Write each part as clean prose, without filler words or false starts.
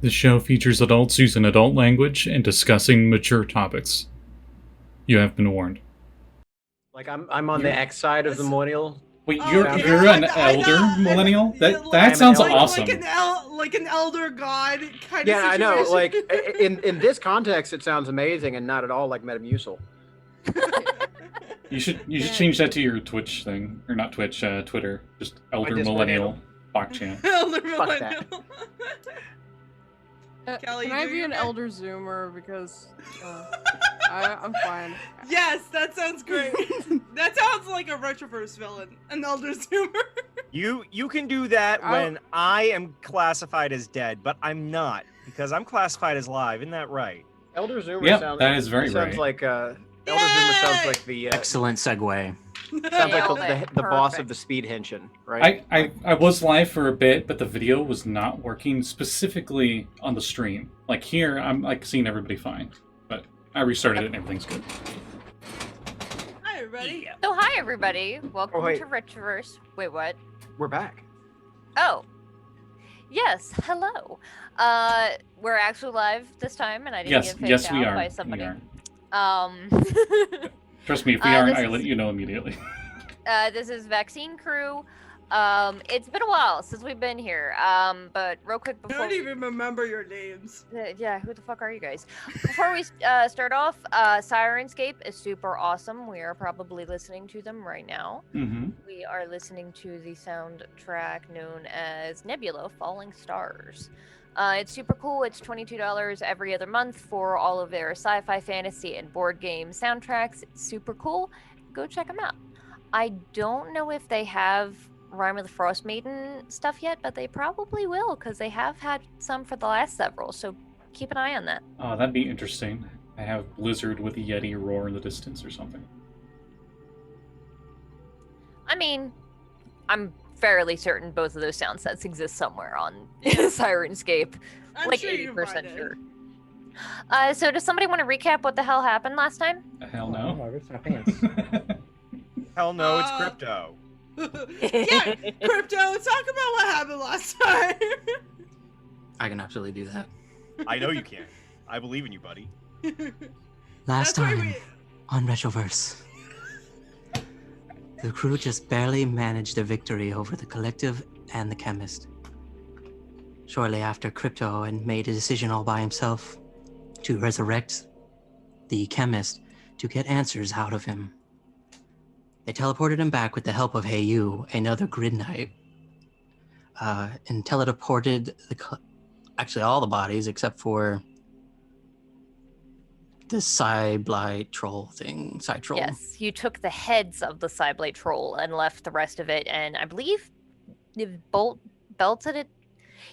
The show features adults using adult language and discussing mature topics. You have been warned. Like I'm on the X side of the millennial. Wait, you're an elder millennial? That sounds awesome. Like an elder god kind of situation. I know. Like in this context, it sounds amazing and not at all like Metamucil. You should change that to your Twitch thing, or not Twitch, Twitter. Just elder millennial Bokchan. Elder millennial. Callie, can I be an elder zoomer because I'm fine. Yes, that sounds great. That sounds like a Retroverse villain, an elder zoomer. You can do that when I am classified as dead, but I'm not because I'm classified as live. Isn't that right? Elder zoomer sounds. That is very sounds right. like elder zoomer sounds like the excellent segue. Sounds like the boss of the speed Henshin, right? I was live for a bit, but the video was not working specifically on the stream. Like here, I'm like seeing everybody fine, but I restarted it and everything's good. Hi everybody. Yeah. So hi everybody, welcome to Retroverse. Wait, what? We're back. Oh, yes. Hello. We're actually live this time, and I didn't get faked out by somebody. Trust me, if we aren't, I'll let you know immediately. This is Vaccine Crew. It's been a while since we've been here. But real quick before... I don't even remember your names. Yeah, who the fuck are you guys? Before we start off, Sirenscape is super awesome. We are probably listening to them right now. Mm-hmm. We are listening to the soundtrack known as Nebula Falling Stars. It's super cool. It's $22 every other month for all of their sci-fi, fantasy, and board game soundtracks. It's super cool. Go check them out. I don't know if they have Rime of the Frost Maiden stuff yet, but they probably will because they have had some for the last several. So keep an eye on that. Oh, that'd be interesting. I have Blizzard with a Yeti roar in the distance or something. I mean, I'm fairly certain both of those sound sets exist somewhere on Sirenscape. I'm like sure 80% sure. So does somebody want to recap what the hell happened last time? Hell no. I ripped my pants. Hell no, it's crypto. Yeah, crypto. Talk about what happened last time. I can absolutely do that. I know you can. I believe in you, buddy. Last time on Retroverse, the crew just barely managed a victory over the Collective and the Chemist. Shortly after, Crypto had made a decision all by himself to resurrect the Chemist to get answers out of him. They teleported him back with the help of Heyu, another Grid Knight, and teleported actually all the bodies except for the Psyblight troll thing. Psy-troll. Yes, you took the heads of the Psyblight troll and left the rest of it, and I believe you belted it.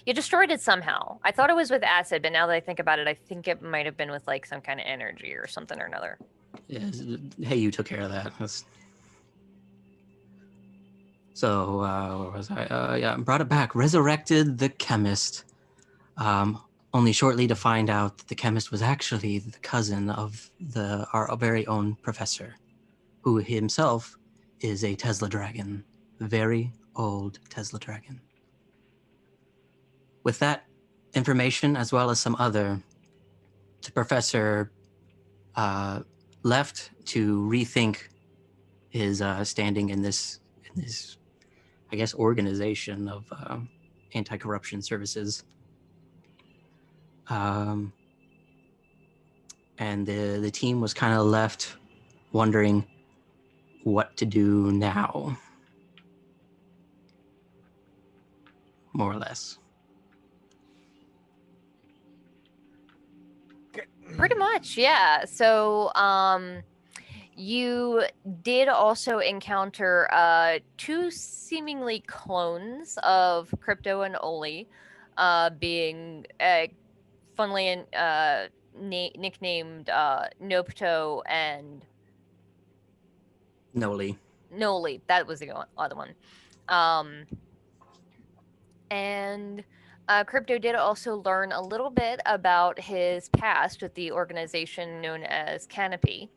You destroyed it somehow. I thought it was with acid, but now that I think about it, I think it might have been with like some kind of energy or something or another. Yeah, Heyu took care of that. So, where was I? Yeah, brought it back. Resurrected the Chemist. Only shortly to find out that the Chemist was actually the cousin of our very own professor, who himself is a Tesla Dragon. Very old Tesla Dragon. With that information, as well as some other, the professor left to rethink his standing in this, I guess, organization of anti-corruption services. And the team was kind of left wondering what to do now, more or less. Pretty much, yeah. So, you did also encounter two seemingly clones of Crypto and Oli, being funnily nicknamed Nopto and Noli. That was the other one. And Crypto did also learn a little bit about his past with the organization known as Canopy.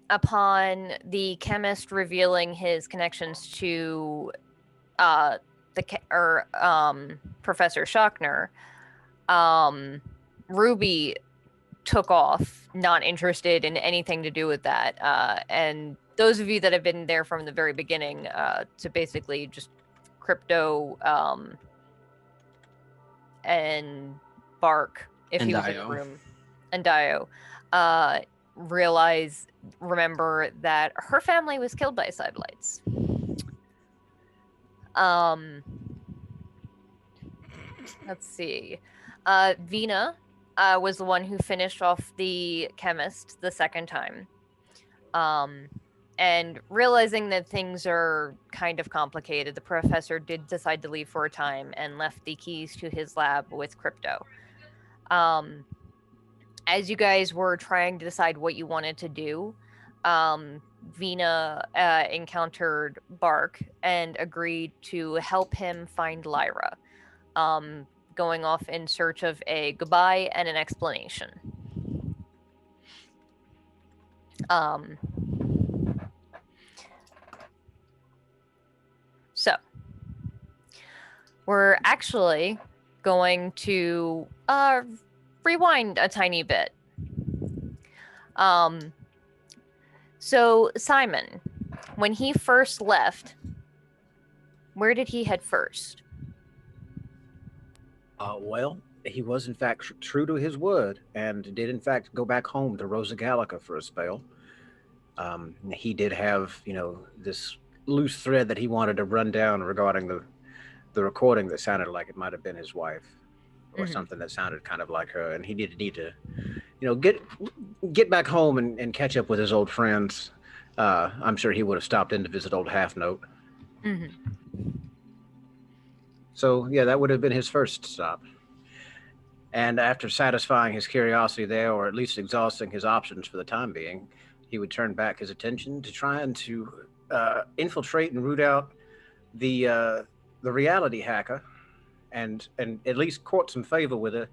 Upon the Chemist revealing his connections to Professor Shockner, Ruby took off, not interested in anything to do with that. And those of you that have been there from the very beginning, to basically just crypto and Bark, if And he was in Daiyo. the room, and Daiyo, remember that her family was killed by Cyblights. Let's see. Vinna was the one who finished off the chemist the second time. And realizing that things are kind of complicated, the professor did decide to leave for a time and left the keys to his lab with Crypto. As you guys were trying to decide what you wanted to do, Vinna encountered Bark and agreed to help him find Lyra, going off in search of a goodbye and an explanation. So, we're actually going to rewind a tiny bit. So Simon, when he first left, where did he head first? Well, he was in fact true to his word and did in fact go back home to Rosa Gallica for a spell. He did have, this loose thread that he wanted to run down regarding the recording that sounded like it might have been his wife, or something that sounded kind of like her, and he did need to, get back home and catch up with his old friends. I'm sure he would have stopped in to visit old Half Note. So yeah, that would have been his first stop. And after satisfying his curiosity there, or at least exhausting his options for the time being, he would turn back his attention to trying to infiltrate and root out the reality hacker, and at least court some favor with her,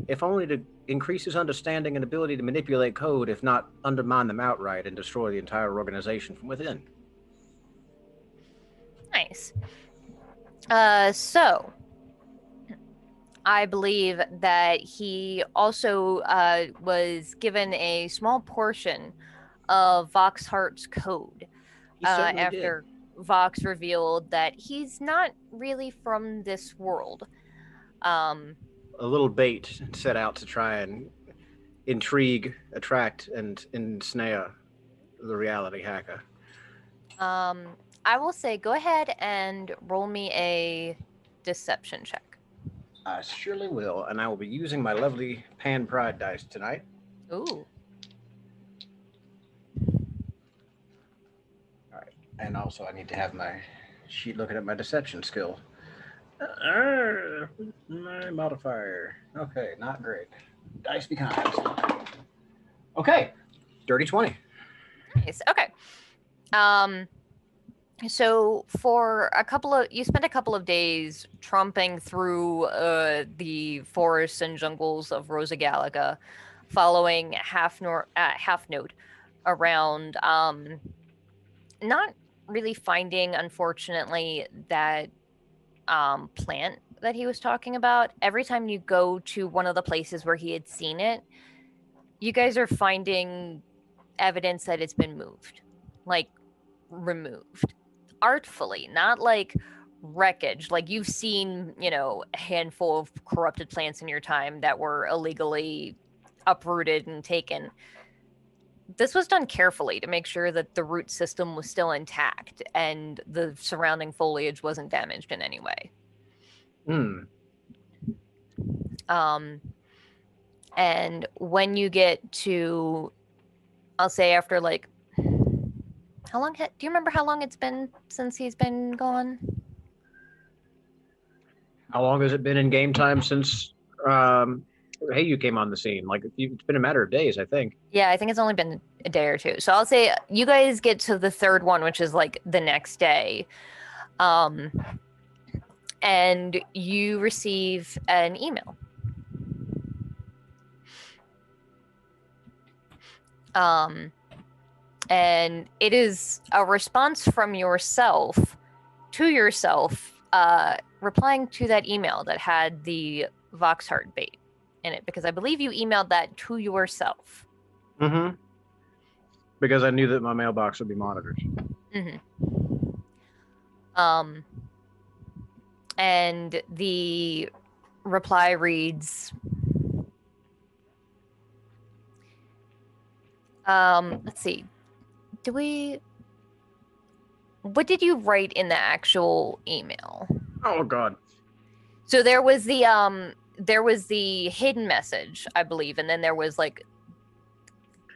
if only to increase his understanding and ability to manipulate code, if not undermine them outright and destroy the entire organization from within. Nice. So, I believe that he also was given a small portion of Voxhart's code after Vox revealed that he's not really from this world. A little bait set out to try and intrigue, attract, and ensnare the reality hacker. I will say, go ahead and roll me a deception check. I surely will, and I will be using my lovely Pan Pride dice tonight. Ooh. All right, and also I need to have my sheet looking at my deception skill. My modifier. Okay, not great. Dice be kind. Okay, dirty 20. Nice. Okay. So for you spent a couple of days tromping through the forests and jungles of Rosa Gallica, following Half Note around, not really finding, unfortunately, that plant that he was talking about. Every time you go to one of the places where he had seen it, you guys are finding evidence that it's been moved, like removed. Artfully, not like wreckage. Like you've seen, a handful of corrupted plants in your time that were illegally uprooted and taken. This was done carefully to make sure that the root system was still intact and the surrounding foliage wasn't damaged in any way. And when you get to, I'll say after like, how long? Do you remember how long it's been since he's been gone? How long has it been in game time since you came on the scene? Like it's been a matter of days, I think. Yeah, I think it's only been a day or two. So I'll say you guys get to the third one, which is like the next day, and you receive an email. And it is a response from yourself to yourself replying to that email that had the Voxhart bait in it, because I believe you emailed that to yourself. Mm-hmm. Because I knew that my mailbox would be monitored. And the reply reads, let's see. What did you write in the actual email? Oh God. So there was the hidden message, I believe, and then there was like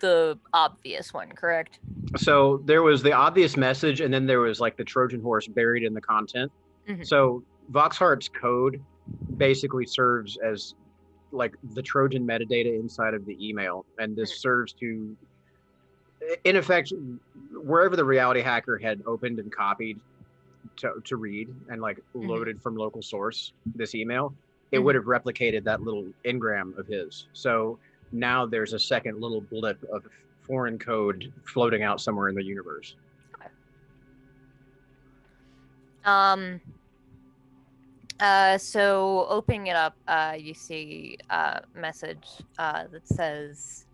the obvious one, correct? So there was the obvious message, and then there was like the Trojan horse buried in the content. So Voxhart's code basically serves as like the Trojan metadata inside of the email, and this serves to, in effect, wherever the reality hacker had opened and copied to read and like loaded from local source this email, it would have replicated that little engram of his. So now there's a second little blip of foreign code floating out somewhere in the universe. So opening it up, you see a message that says,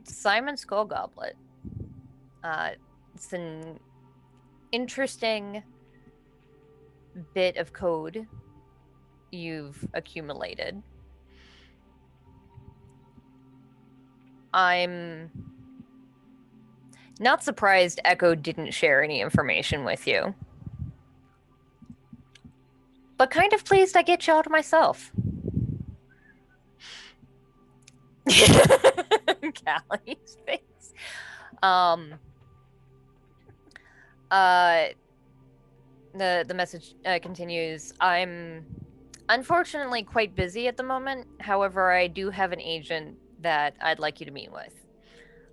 Simon Skullgoblet. It's an interesting bit of code you've accumulated. I'm not surprised Echo didn't share any information with you. But kind of pleased I get y'all to myself. Callie's face. The message continues. I'm unfortunately quite busy at the moment. However, I do have an agent that I'd like you to meet with.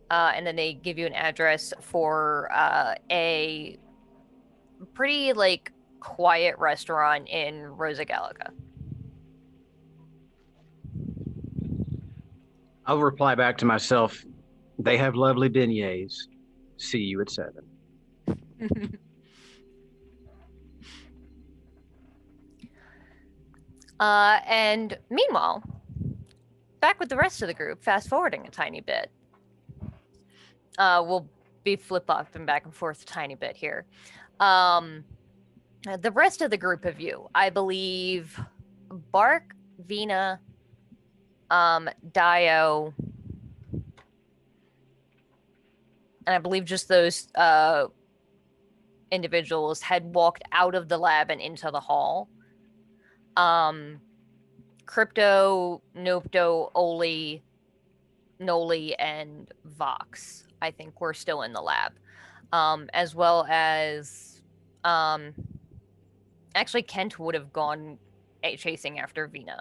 And then they give you an address for a pretty like quiet restaurant in Rosa Gallica. I'll reply back to myself. They have lovely beignets. See you at 7. And meanwhile, back with the rest of the group, fast forwarding a tiny bit. We'll be flip-flopping back and forth a tiny bit here. The rest of the group of you, I believe, Bark, Vinna, Daiyo, and I believe just those individuals had walked out of the lab and into the hall. Crypto, Nopto, Oli, Noli, and Vox, I think, were still in the lab. As well as, actually, Kent would have gone chasing after Vinna.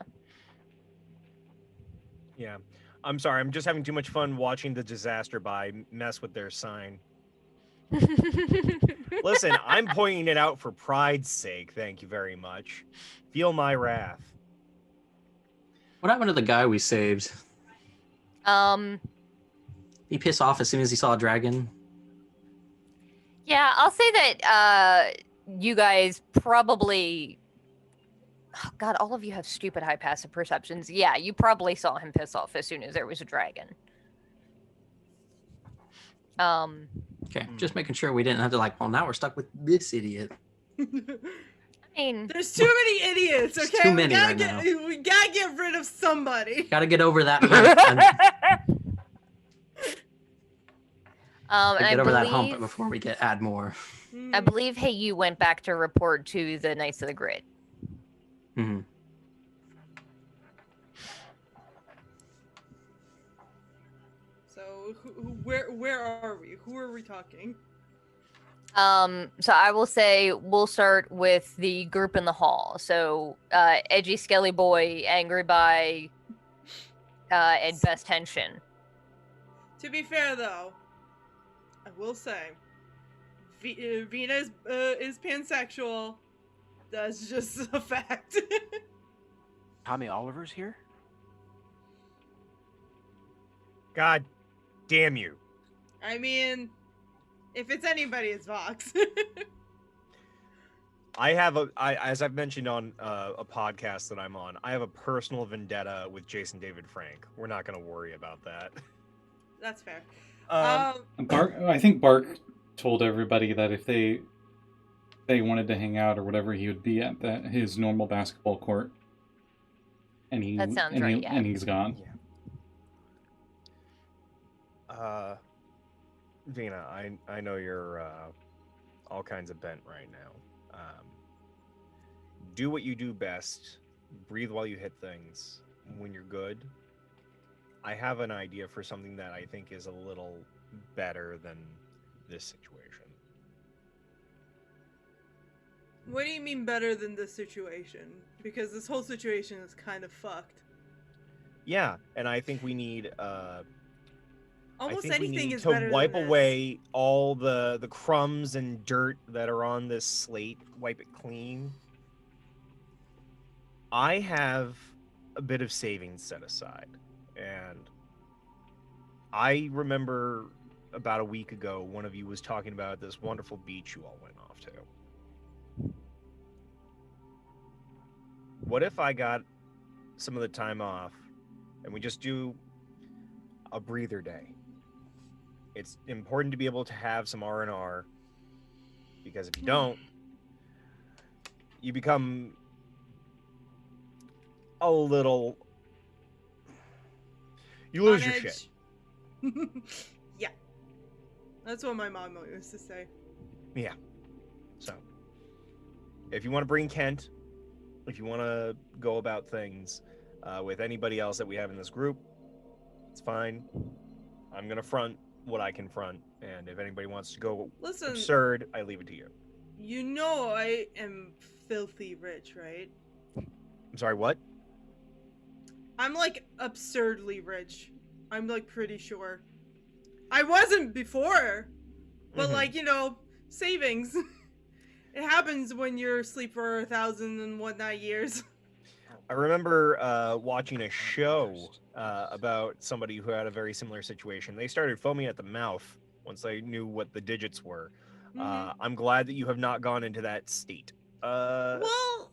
Yeah. I'm sorry. I'm just having too much fun watching the disaster by mess with their sign. Listen, I'm pointing it out for pride's sake. Thank you very much. Feel my wrath. What happened to the guy we saved? He pissed off as soon as he saw a dragon. Yeah, I'll say that you guys probably... Oh, God, all of you have stupid high passive perceptions. Yeah, you probably saw him piss off as soon as there was a dragon. Okay, just making sure we didn't have to like, well, now we're stuck with this idiot. I mean... There's too many idiots, There's okay? too many right now. We gotta get rid of somebody. Gotta get over that hump. Get over that hump before we add more. I believe, hey, you went back to report to the Knights of the Grid. Mm-hmm. So, where are we? Who are we talking? So I will say we'll start with the group in the hall. So, Edgy Skelly Boy, Angry by, and Best Henshin. To be fair, though, I will say, Vinna is pansexual. That's just a fact. Tommy Oliver's here? God damn you. I mean, if it's anybody, it's Vox. as I've mentioned on a podcast that I'm on, I have a personal vendetta with Jason David Frank. We're not going to worry about that. That's fair. I think Bark told everybody that if they wanted to hang out or whatever, he would be at his normal basketball court. And That sounds right, yeah. And he's gone. Yeah. Vinna, I know you're all kinds of bent right now. Do what you do best. Breathe while you hit things. When you're good, I have an idea for something that I think is a little better than this situation. What do you mean better than this situation? Because this whole situation is kind of fucked. Yeah, and I think we need almost I think anything we need is to better wipe than away all the crumbs and dirt that are on this slate. Wipe it clean. I have a bit of savings set aside, and I remember about a week ago one of you was talking about this wonderful beach you all went off to. What if I got some of the time off and we just do a breather day? It's important to be able to have some R&R, because if you don't, you become a little... You lose On your edge. shit. Yeah. That's what my mom used to say. Yeah. So, if you want to bring Kent, if you want to go about things with anybody else that we have in this group, it's fine. I'm going to front what I can front, and if anybody wants to go absurd, I leave it to you. You know I am filthy rich, right? I'm sorry, what? I'm like absurdly rich. I'm like pretty sure. I wasn't before, but like, you know, savings. It happens when you're asleep for 1,001 night years. I remember watching a show about somebody who had a very similar situation. They started foaming at the mouth once they knew what the digits were. I'm glad that you have not gone into that state. Well,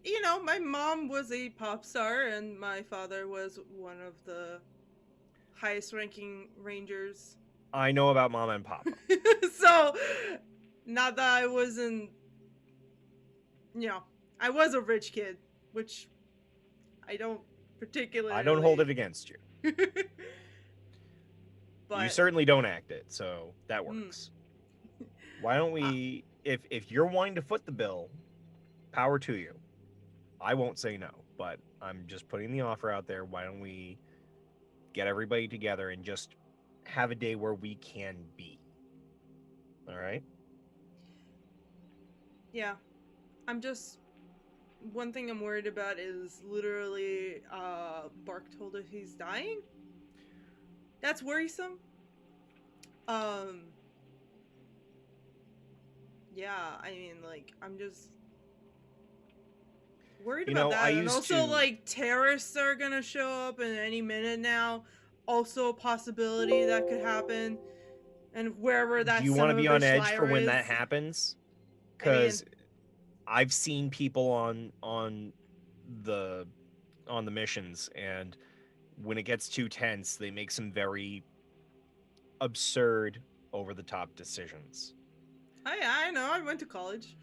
you know, my mom was a pop star and my father was one of the highest ranking rangers. I know about Mama and Papa. So, not that I wasn't, you know, I was a rich kid, which I don't particularly... I don't hold it against you. But you certainly don't act it, so that works. Why don't we, if you're wanting to foot the bill, power to you. I won't say no, but I'm just putting the offer out there. Why don't we get everybody together and just have a day where we can be? All right? Yeah. I'm just... One thing I'm worried about is literally Bark told us he's dying. That's worrisome. Yeah, I mean, like, I'm just worried about that. And also, like, terrorists are gonna show up in any minute now. Also a possibility that could happen. And wherever that... Do you want to be on edge for when that happens? Because I've seen people on the missions, and when it gets too tense, they make some very absurd, over-the-top decisions. I know. I went to college.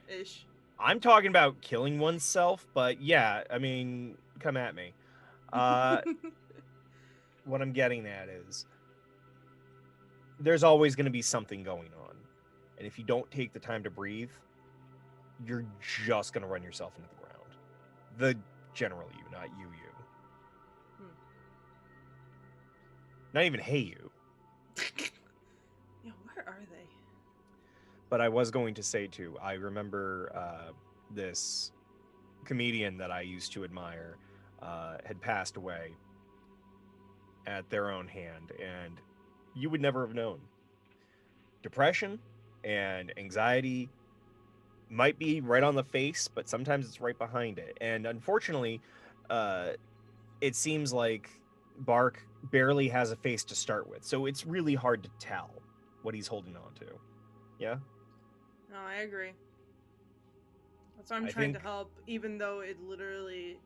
Ish. I'm talking about killing oneself, but yeah, I mean, come at me. What I'm getting at is there's always going to be something going on. And if you don't take the time to breathe, you're just going to run yourself into the ground. The general you, not you. Not even hey you. Yeah, where are they? But I was going to say too, I remember this comedian that I used to admire had passed away at their own hand, and you would never have known. Depression and anxiety might be right on the face, but sometimes it's right behind it. And unfortunately, it seems like Bark barely has a face to start with, so it's really hard to tell what he's holding on to. Yeah? No, I agree. That's why I'm trying to help, even though it literally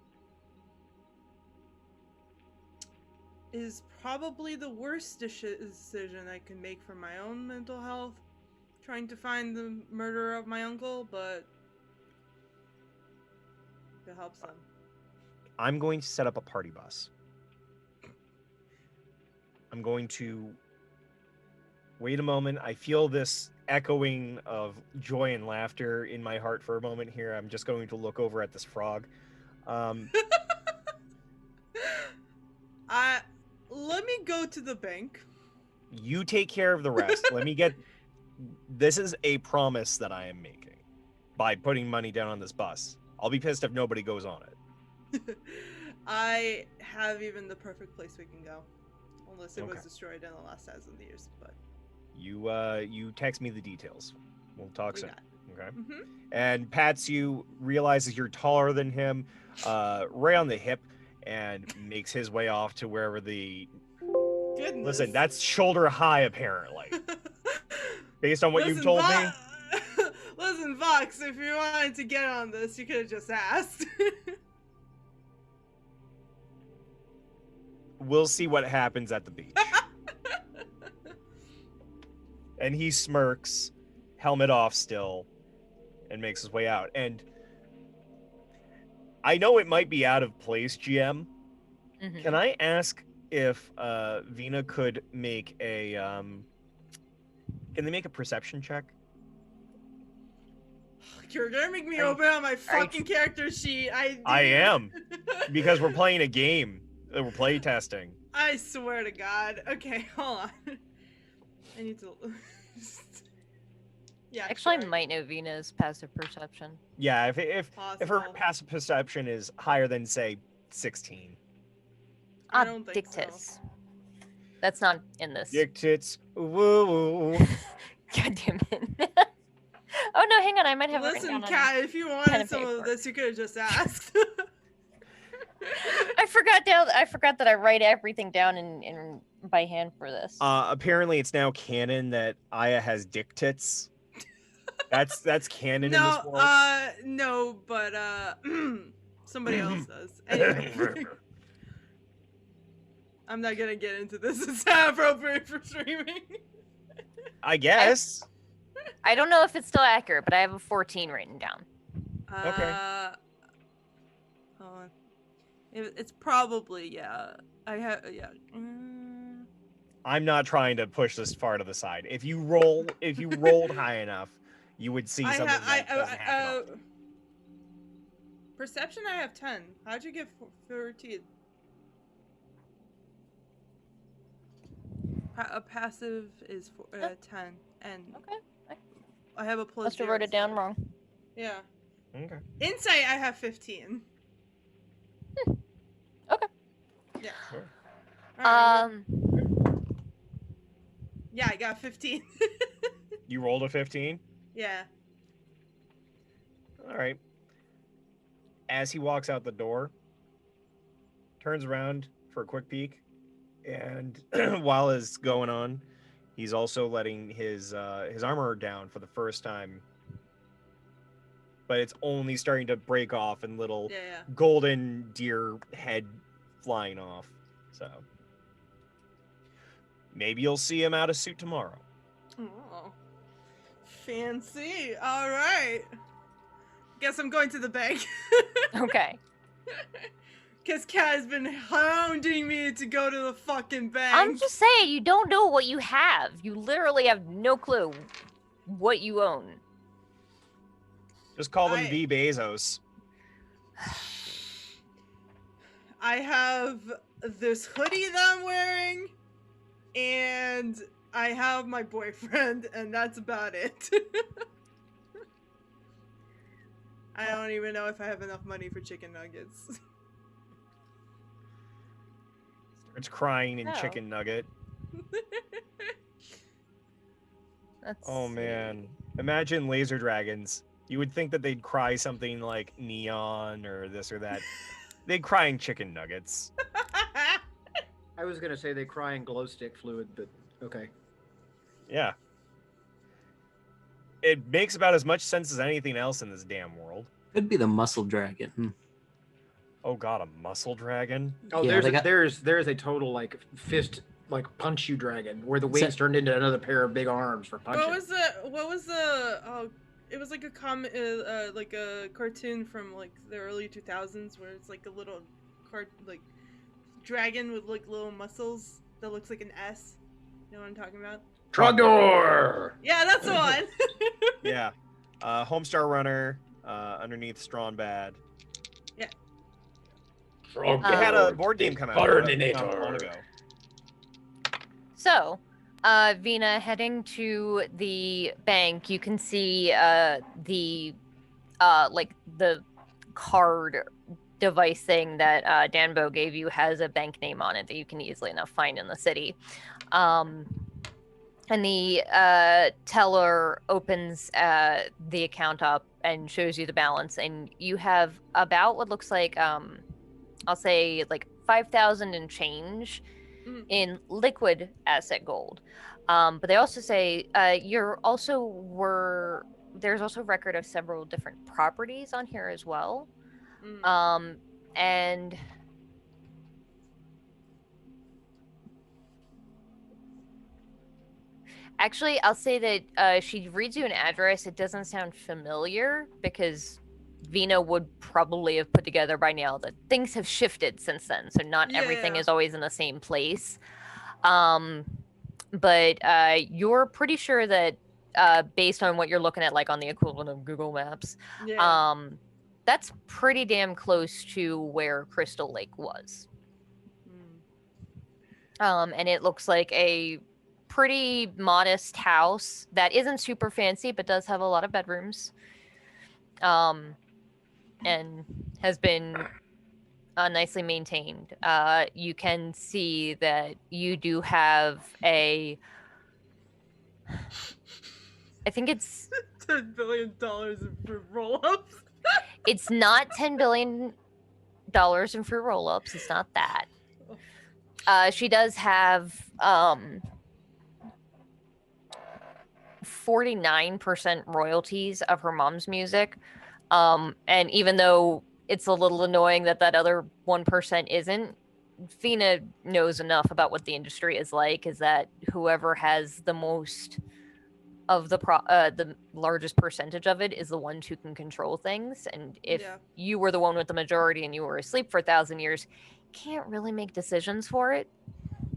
is probably the worst decision I can make for my own mental health. Trying to find the murderer of my uncle, but it helps them. I'm going to set up a party bus. I'm going to wait a moment. I feel this echoing of joy and laughter in my heart for a moment here. I'm just going to look over at this frog. Let me go to the bank. You take care of the rest. Let me get... This is a promise that I am making by putting money down on this bus. I'll be pissed if nobody goes on it. I have even the perfect place we can go. Unless it was Okay. destroyed in the last 1,000 years, but... You text me the details. We'll talk We soon. got Okay? Mm-hmm. And pats you, realizes you're taller than him, right on the hip, and makes his way off to wherever the... Goodness. Listen, that's shoulder high, apparently. Based on what you've told me. Listen, Vox, if you wanted to get on this, you could have just asked. We'll see what happens at the beach. And he smirks, helmet off still, and makes his way out. And I know it might be out of place, GM. Mhm. Can I ask if Vinna could make a can they make a perception check? You're gonna make me Are you- open up my fucking character sheet. I am, because we're playing a game. We're play testing. I swear to God. Okay, hold on. I need to. Yeah. Actually, I sure. might know Vina's passive perception. Yeah, if her Possible. passive perception is higher than say 16. I don't think so. Dictus. That's not in this. Dictates. Woo. God damn it. Oh no, hang on, I might have it Listen, written down Kat, if you pen wanted and some of paper. this, you could have just asked. I forgot that I write everything down in by hand for this. Apparently it's now canon that Aya has dictates. That's canon in this world. No, but somebody else does. Anyway. I'm not gonna get into this. It's not appropriate for streaming. I guess. I don't know if it's still accurate, but I have a 14 written down. Okay. Hold on. It's probably, yeah. I have, yeah. I'm not trying to push this far to the side. If you rolled high enough, you would see something that doesn't happen often. Perception, I have 10. How'd you get 14? A passive is 10, and Okay. I have a plus. Must have wrote it down wrong. Yeah. Okay. Insight, I have 15. Okay. Yeah. Sure. Alright. Yeah, I got 15. You rolled a 15? Yeah. All right. As he walks out the door, turns around for a quick peek, and while it's going on, he's also letting his armor down for the first time. But it's only starting to break off and little Yeah. golden deer head flying off. So maybe you'll see him out of suit tomorrow. Oh. Fancy. All right. Guess I'm going to the bank. Okay. Because Kat has been hounding me to go to the fucking bank. I'm just saying, you don't know what you have. You literally have no clue what you own. Just call them V. Bezos. I have this hoodie that I'm wearing, and I have my boyfriend, and that's about it. I don't even know if I have enough money for chicken nuggets. Starts crying in Oh. chicken nugget. That's Oh man. Imagine laser dragons. You would think that they'd cry something like neon or this or that. They'd cry in chicken nuggets. I was gonna say they cry in glow stick fluid, but okay. Yeah. It makes about as much sense as anything else in this damn world. Could be the muscle dragon. Oh god, a muscle dragon? Oh, Yeah, they got- there's a total like fist like punch you dragon where the Is that- wings turned into another pair of big arms for punching. What was the oh, it was like like a cartoon from like the early 2000s where it's like a little like dragon with like little muscles that looks like an S. You know what I'm talking about? Trogdor! Yeah, that's the one. Yeah. Homestar Runner, underneath Strong Bad. Yeah. They had a board game come out not long ago. So, Vinna, heading to the bank, you can see the card device thing that Danbo gave you has a bank name on it that you can easily enough find in the city. And the teller opens the account up and shows you the balance, and you have about what looks like, I'll say like 5,000 and change in liquid asset gold. But they also say there's also record of several different properties on here as well. And actually, I'll say that she reads you an address. It doesn't sound familiar because Vinna would probably have put together by now that things have shifted since then. So not everything is always in the same place. But you're pretty sure that based on what you're looking at, like on the equivalent of Google Maps, that's pretty damn close to where Crystal Lake was. And it looks like a pretty modest house that isn't super fancy, but does have a lot of bedrooms. And has been nicely maintained. You can see that you do have I think it's $10 billion in fruit roll-ups. It's not $10 billion in fruit roll-ups. It's not that. She does have 49% royalties of her mom's music. And even though it's a little annoying that other 1% isn't, Vinna knows enough about what the industry is like, is that whoever has the most of the largest percentage of it is the one who can control things. And if you were the one with the majority and you were asleep for 1,000 years, can't really make decisions for it.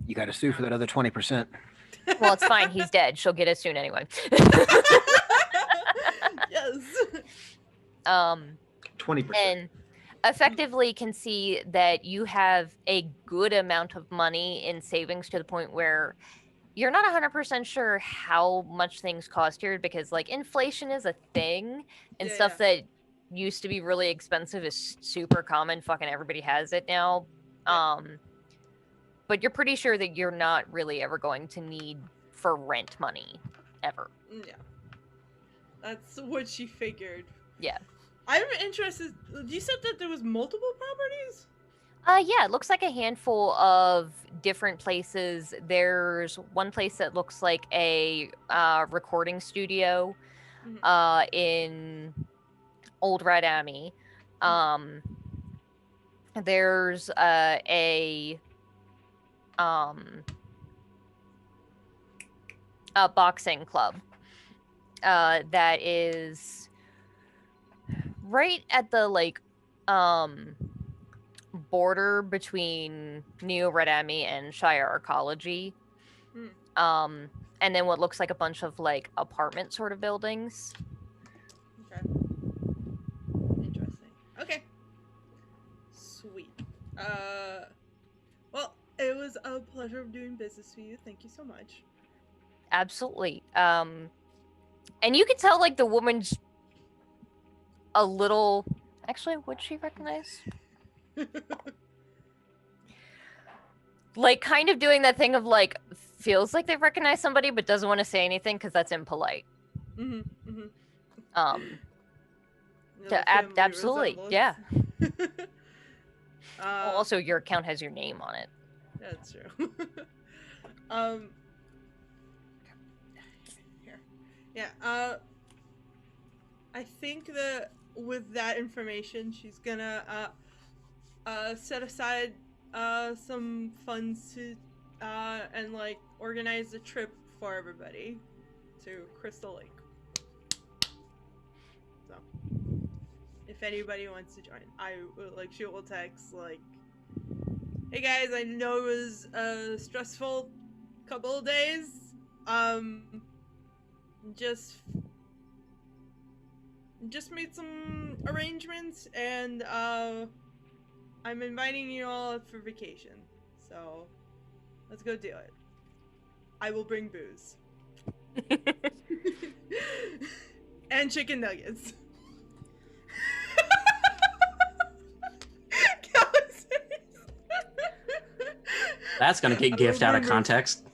You got to sue for that other 20%. Well, it's fine. He's dead. She'll get it soon anyway. Yes. 20%. And effectively can see that you have a good amount of money in savings to the point where you're not 100% sure how much things cost here, because like inflation is a thing and stuff that used to be really expensive is super common. Fucking everybody has it now. But you're pretty sure that you're not really ever going to need for rent money ever. Yeah. That's what she figured. Yeah. I'm interested. You said that there was multiple properties? Yeah, it looks like a handful of different places. There's one place that looks like a recording studio in Old Red Abbey. There's a boxing club that is right at the like border between Neo Red Abbey and Shire Arcology. And then what looks like a bunch of like apartment sort of buildings. Okay. Interesting. Okay. Sweet. Well, it was a pleasure of doing business with you. Thank you so much. Absolutely. And you can tell like the woman's a little. Actually, would she recognize? Like kind of doing that thing of like feels like they recognize somebody but doesn't want to say anything because that's impolite. Absolutely, yeah. Well, also your account has your name on it. That's true. Here. Yeah, I think that with that information, she's gonna set aside some funds to and like organize a trip for everybody to Crystal Lake. So, if anybody wants to join, she will text like, "Hey guys, I know it was a stressful couple of days. Just made some arrangements, and I'm inviting you all for vacation. So let's go do it. I will bring booze and chicken nuggets." That's gonna get gift out of context.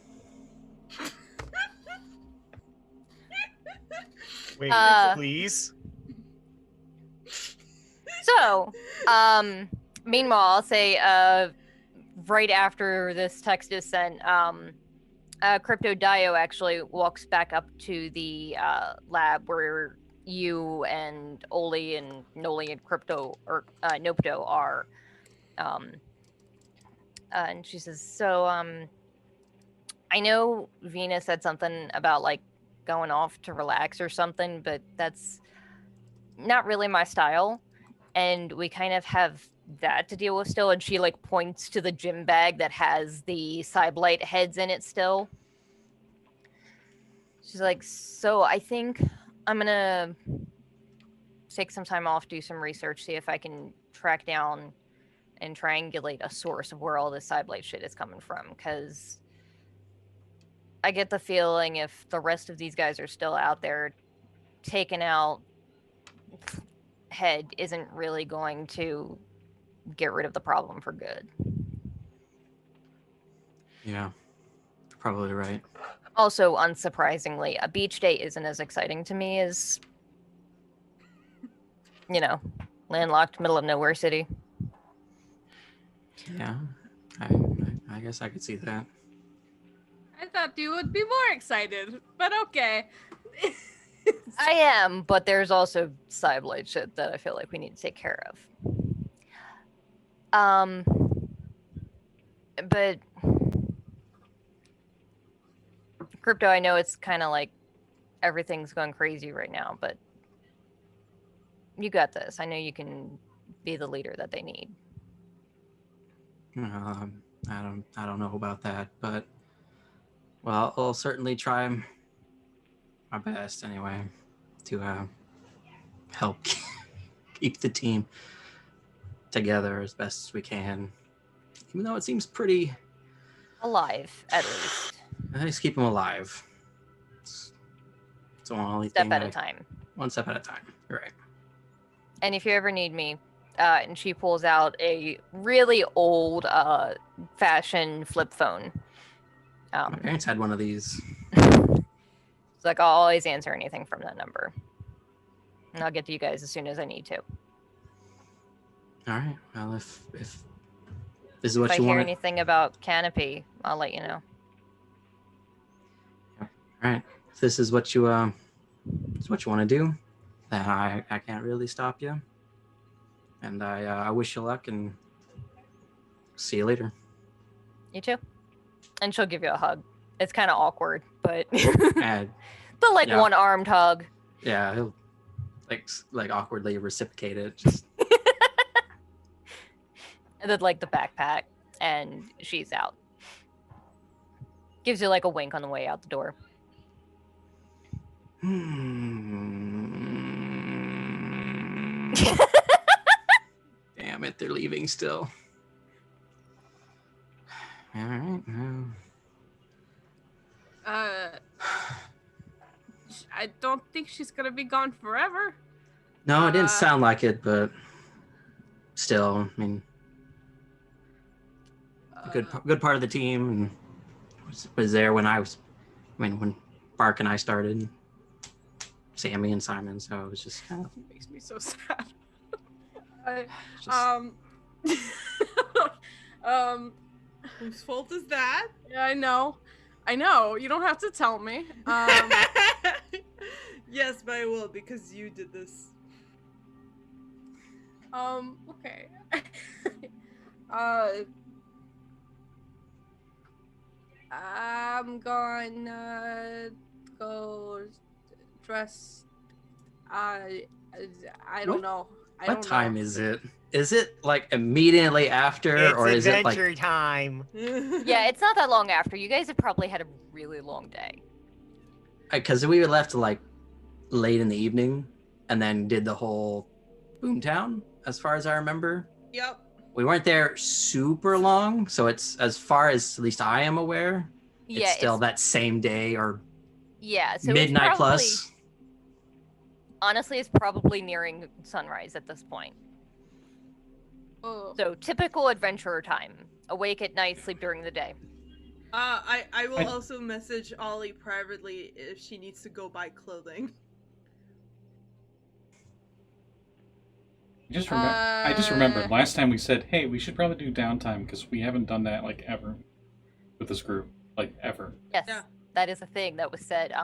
Wait, please. So, meanwhile, I'll say, right after this text is sent, Crypto Daiyo actually walks back up to the lab where you and Oli and Noli and Crypto or Nopto are. And she says, "So, I know Vinna said something about like going off to relax or something, but that's not really my style. And we kind of have that to deal with still." And she like points to the gym bag that has the Cyblight heads in it still. She's like, "So I think I'm gonna take some time off, do some research, see if I can track down and triangulate a source of where all this Cyblight shit is coming from. Because I get the feeling if the rest of these guys are still out there, taking out Head isn't really going to get rid of the problem for good." Yeah, probably right. Also, unsurprisingly, a beach day isn't as exciting to me as, landlocked middle of nowhere city. Yeah, I guess I could see that. I thought you would be more excited, but okay. I am, but there's also Cyblight shit that I feel like we need to take care of. But Crypto, I know it's kind of like everything's going crazy right now, but you got this. I know you can be the leader that they need. I don't know about that, but well, I'll certainly try my best anyway to help keep the team together as best as we can. Even though it seems pretty alive, at least. At least keep them alive. It's the only step thing at a time. One step at a time. You're right. And if you ever need me, and she pulls out a really old fashioned flip phone. My parents had one of these. It's like I'll always answer anything from that number. And I'll get to you guys as soon as I need to. All right. Well, if this is what if you want. If I hear anything about Canopy, I'll let you know. All right. If this is what you want to do, then I can't really stop you. And I wish you luck and see you later. You too. And she'll give you a hug. It's kind of awkward, but And, the yeah. one-armed hug. Yeah, he'll like awkwardly reciprocate it. Just And then like the backpack, and she's out. Gives you like a wink on the way out the door. Damn it, they're leaving still. All right. I don't think she's gonna be gone forever. No, it didn't sound like it, but still, I mean, a good part of the team and was there when when Bark and I started, Sammy and Simon. So it was just kind of makes me so sad. Whose fault is that? Yeah, I know. You don't have to tell me. Yes, but I will, because you did this. Okay. I'm gonna go dress. I don't know. What time is it? Is it like immediately after, or is it like adventure time? Yeah, it's not that long after. You guys have probably had a really long day. because we left like late in the evening and then did the whole Boomtown, as far as I remember. Yep. We weren't there super long, so it's, as far as at least I am aware, Yeah, it's still that same day or yeah, so midnight it's probably, plus. Honestly, it's probably nearing sunrise at this point. Oh. So typical adventurer time. Awake at night, sleep during the day. I will also message Ollie privately if she needs to go buy clothing. I just remembered last time we said, hey, we should probably do downtime because we haven't done that like ever with this group, like ever. Yes, Yeah. that is a thing that was said.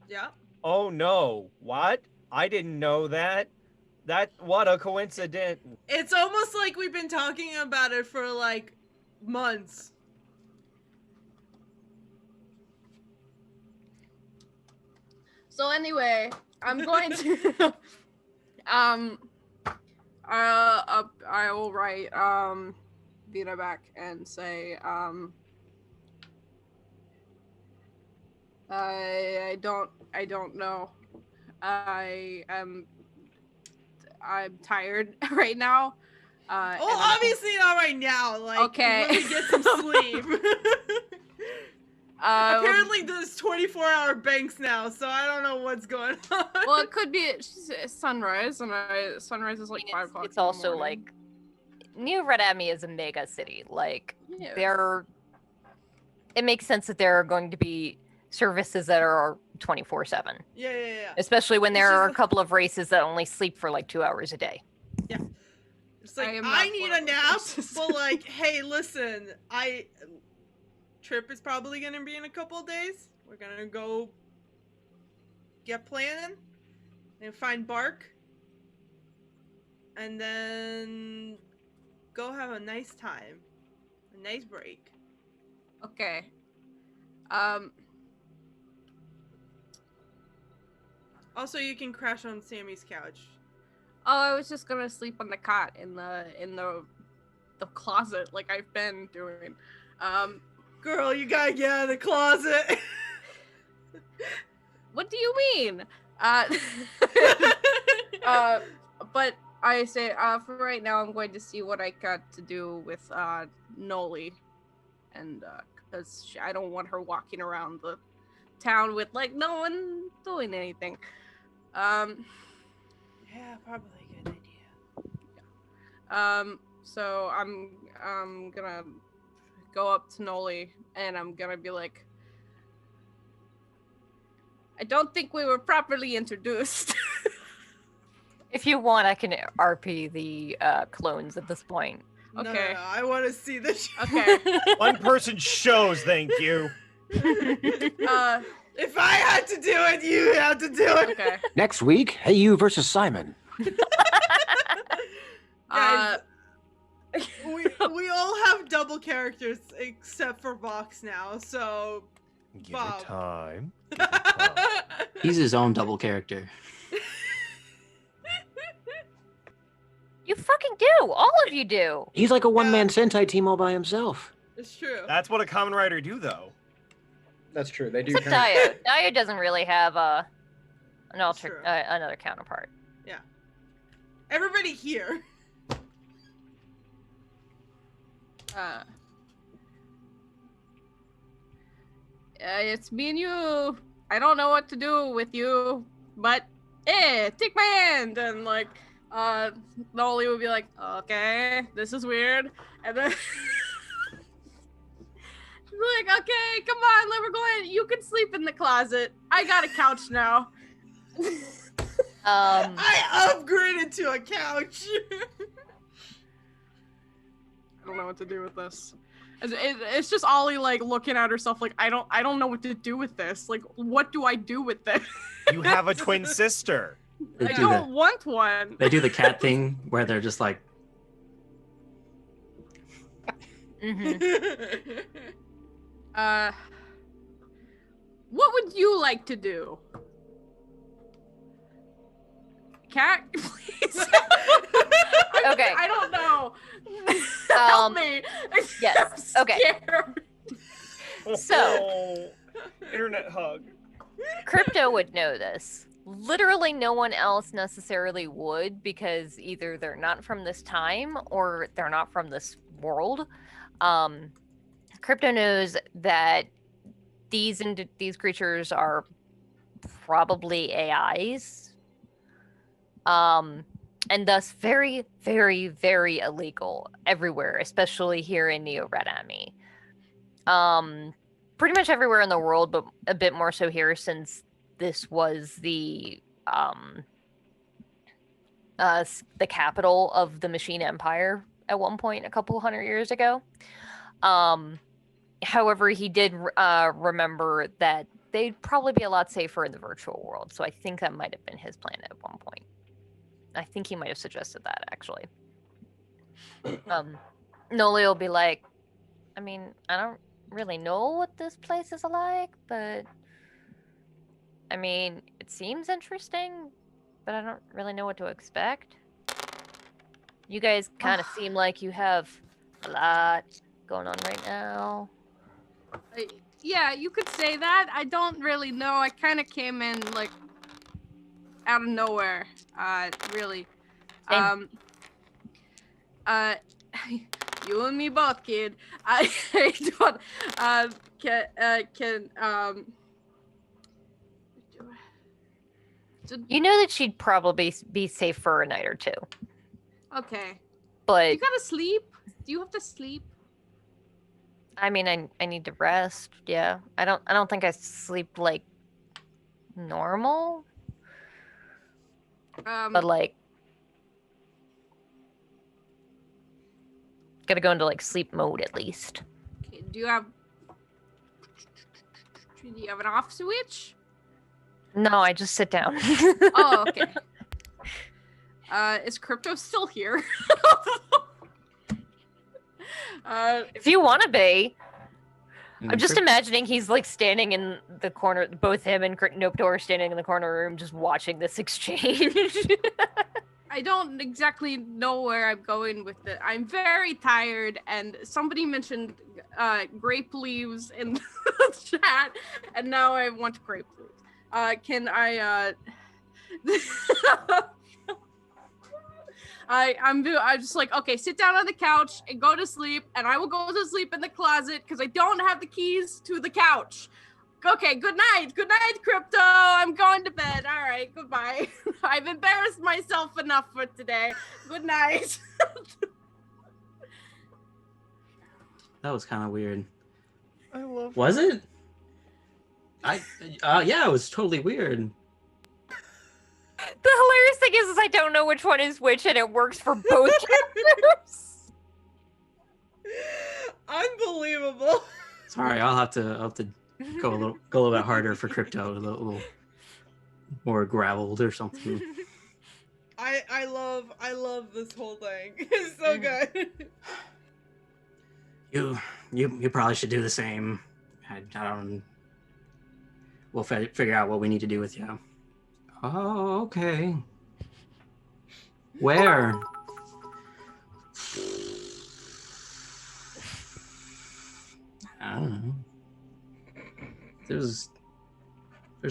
Yeah. Oh no! What? I didn't know that. What a coincidence! It's almost like we've been talking about it for like months. So anyway, I'm going to I will write Vinna back and say I don't know. I'm tired right now. Obviously not right now. Like, okay. Let me get some sleep. Apparently, there's 24-hour banks now, so I don't know what's going on. Well, it could be sunrise, and sunrise is like 5 o'clock. It's also like New Red Abbey is a mega city. Like it makes sense that there are going to be services that are 24/7. Yeah. Especially when there are a couple of races that only sleep for like 2 hours a day. Yeah. It's like, I need a nap, but like, hey, listen, trip is probably gonna be in a couple of days. We're gonna go get planning and find Bark, and then go have a nice time, a nice break. Okay. Also, you can crash on Sammy's couch. Oh, I was just gonna sleep on the cot in the closet like I've been doing. Girl, you gotta get out of the closet. What do you mean? But I say, for right now, I'm going to see what I got to do with Noli, and because I don't want her walking around the town with like no one doing anything. Yeah, probably a good idea. So I'm gonna go up to Noli and I'm gonna be like, I don't think we were properly introduced. If you want, I can RP the clones at this point. Okay. No, I want to see this. Okay. One person shows, thank you. If I had to do it, you have to do it. Okay. Next week, Hey You versus Simon. Guys, we all have double characters except for Vox now, so Give Bob. it time. He's his own double character. You fucking do. All of you do. He's like a one-man Sentai team all by himself. It's true. That's what a common writer do, though. That's true. They do. Except Daiyo. Daiyo doesn't really have That's true. another counterpart. Yeah. Everybody here. It's me and you. I don't know what to do with you, but take my hand. And like, Noli would be like, okay, this is weird. And then she's like, okay, come on, we're going. You can sleep in the closet. I got a couch now. I upgraded to a couch. I don't know what to do with this. It's just Ollie like looking at herself like I don't know what to do with this. Like, what do I do with this? You have a twin sister. They I do don't the want one. they do the cat thing where they're just like, What would you like to do? Cat, please. Okay. I don't know. Help me. Yes. I'm Okay. scared. So, Internet hug. Crypto would know this. Literally no one else necessarily would, because either they're not from this time or they're not from this world. Crypto knows that these creatures are probably AIs, and thus very, very, very illegal everywhere, especially here in Neo Redami. Pretty much everywhere in the world, but a bit more so here since this was the capital of the Machine Empire at one point a couple hundred years ago. However, he did remember that they'd probably be a lot safer in the virtual world, so I think that might have been his plan at one point. I think he might have suggested that, actually. Noli will be like, I mean, I don't really know what this place is like, but I mean, it seems interesting, but I don't really know what to expect. You guys kind of seem like you have a lot going on right now. Yeah, you could say that. I don't really know. I kind of came in like out of nowhere. Really. Same. You and me both, kid. I don't. You know that she'd probably be safe for a night or two, Okay. but You gotta sleep. Do you have to sleep? I mean, I need to rest. Yeah, I don't think I sleep like normal, but like gotta go into like sleep mode at least. Okay, do you have an off switch? No, I just sit down. Oh, okay. Is Crypto still here? If you want to be. Mm, I'm just imagining he's like standing in the corner, both him and Nopto are standing in the corner room just watching this exchange. I don't exactly know where I'm going with it. I'm very tired, and somebody mentioned grape leaves in the chat, and now I want grape leaves. Can I, I'm just like, okay, sit down on the couch and go to sleep, and I will go to sleep in the closet because I don't have the keys to the couch. Okay, good night, Crypto. I'm going to bed. All right, goodbye. I've embarrassed myself enough for today. Good night. that was kind of weird. I love. Was it? Yeah, it was totally weird. The hilarious thing is I don't know which one is which, and it works for both characters. Unbelievable. Sorry, I'll have to go a little bit harder for Crypto, a little more graveled or something. I love this whole thing. It's so good. You probably should do the same. I don't. We'll figure out what we need to do with you. Oh, okay. Where? I don't know. There's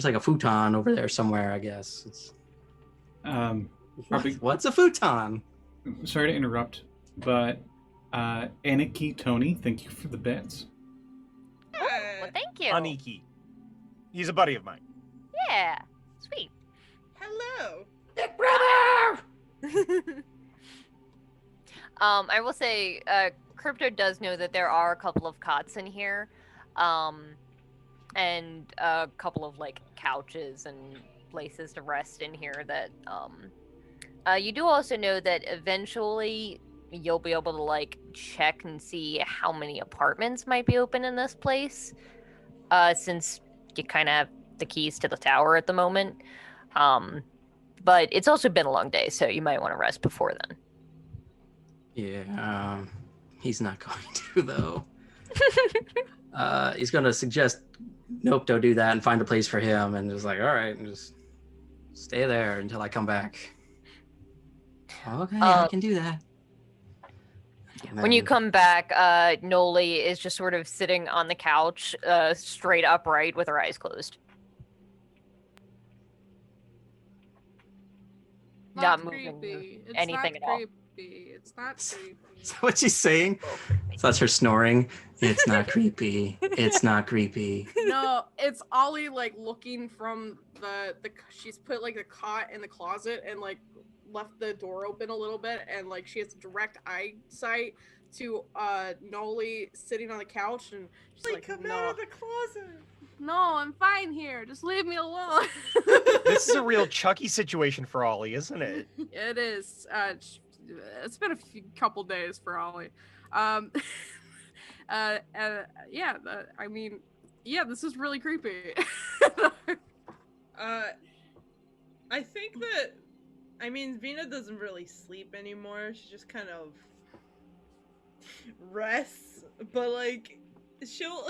like a futon over there somewhere, I guess. It's... Probably. What's a futon? Sorry to interrupt, but Aniki Tony, thank you for the bits. Well, thank you. Aniki. He's a buddy of mine. Yeah, sweet. Hello. Big brother! I will say, Crypto does know that there are a couple of cots in here, and a couple of like couches and places to rest in here. That you do also know that eventually you'll be able to like check and see how many apartments might be open in this place, since you kind of have the keys to the tower at the moment. but it's also been a long day, so you might want to rest before then. Yeah, he's not going to, though. He's going to suggest, nope, don't do that, and find a place for him, and just like, all right, and just stay there until I come back. Okay, I can do that. When you come back, Noli is just sort of sitting on the couch, straight upright with her eyes closed. Not moving anything at all. It's not creepy. Is that what she's saying? So that's her snoring. It's not creepy. It's not creepy. No, it's Ollie like looking from the she's put like the cot in the closet and like left the door open a little bit, and like she has direct eyesight to Noli sitting on the couch, and she's like, come no. out of the closet. No, I'm fine here. Just leave me alone. This is a real Chucky situation for Ollie, isn't it? It is. It's been a couple days for Ollie. Yeah. I mean, yeah. This is really creepy. I think that. I mean, Vinna doesn't really sleep anymore. She just kind of rests. But like, she'll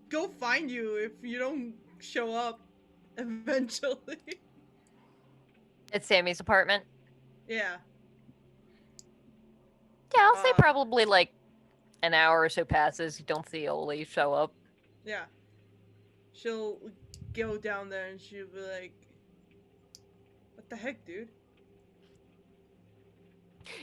go find you if you don't show up eventually. At Sammy's apartment? Yeah. Yeah, I'll say probably like an hour or so passes. You don't see Oli show up. Yeah. She'll go down there and she'll be like, what the heck, dude?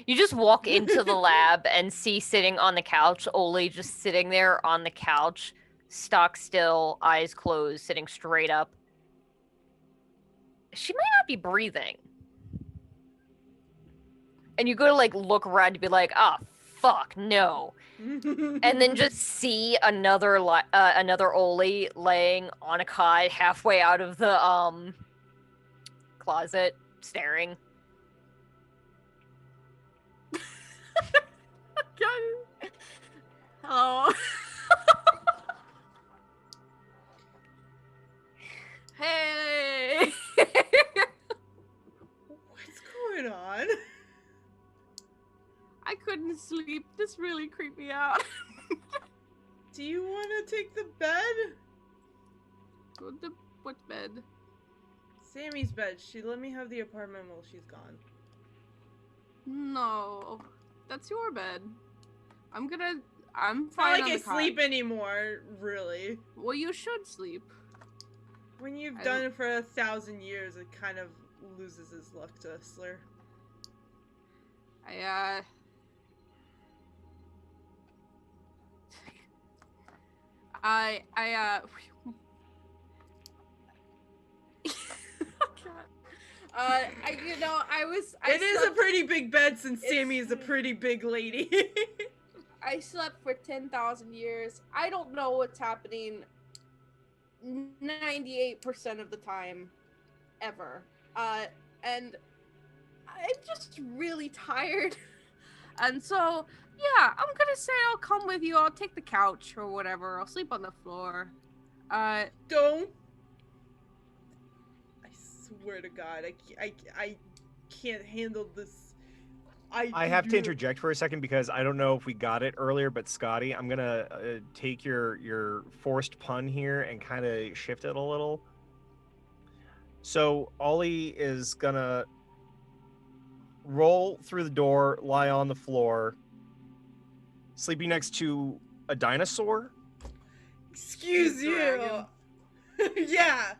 You just walk into the lab and see sitting on the couch, Oli just sitting there on the couch, stock still, eyes closed, sitting straight up. She might not be breathing. And you go to like look around to be like, oh, fuck, no. And then just see another Oli laying on a cot halfway out of the closet, staring. Hello. Hey. What's going on? I couldn't sleep. This really creeped me out. Do you want to take the bed? What bed? Sammy's bed. She let me have the apartment while she's gone. No, that's your bed. I'm fine. It's not like on I the cot. sleep anymore, really. Well, you should sleep. When you've done it for 1,000 years, it kind of loses its luck to slur. It is a pretty big bed since Sammy is a pretty big lady. I slept for 10,000 years. I don't know what's happening 98% of the time, ever. And I'm just really tired. And so, yeah, I'm gonna say I'll come with you. I'll take the couch or whatever. I'll sleep on the floor. Don't. I swear to God, I can't handle this. I have to interject for a second because I don't know if we got it earlier, but Scotty, I'm gonna take your forced pun here and kind of shift it a little. So Ollie is gonna roll through the door, lie on the floor, sleeping next to a dinosaur. Excuse you. Yeah.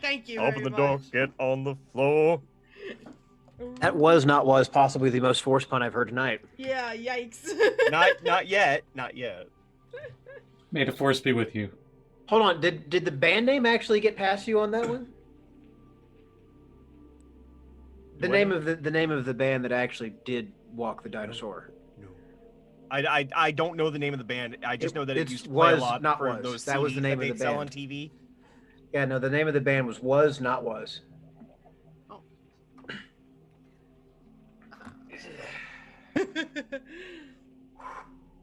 Thank you. Open the door, get on the floor. That was possibly the most forced pun I've heard tonight. Yeah, yikes. Not yet. May the force be with you. Hold on, did the band name actually get past you on that one? The name of the band that actually did walk the dinosaur. No. I don't know the name of the band. I just know that it used to play a lot for those that was the name of the sell band on TV. Yeah, no, the name of the band was not was.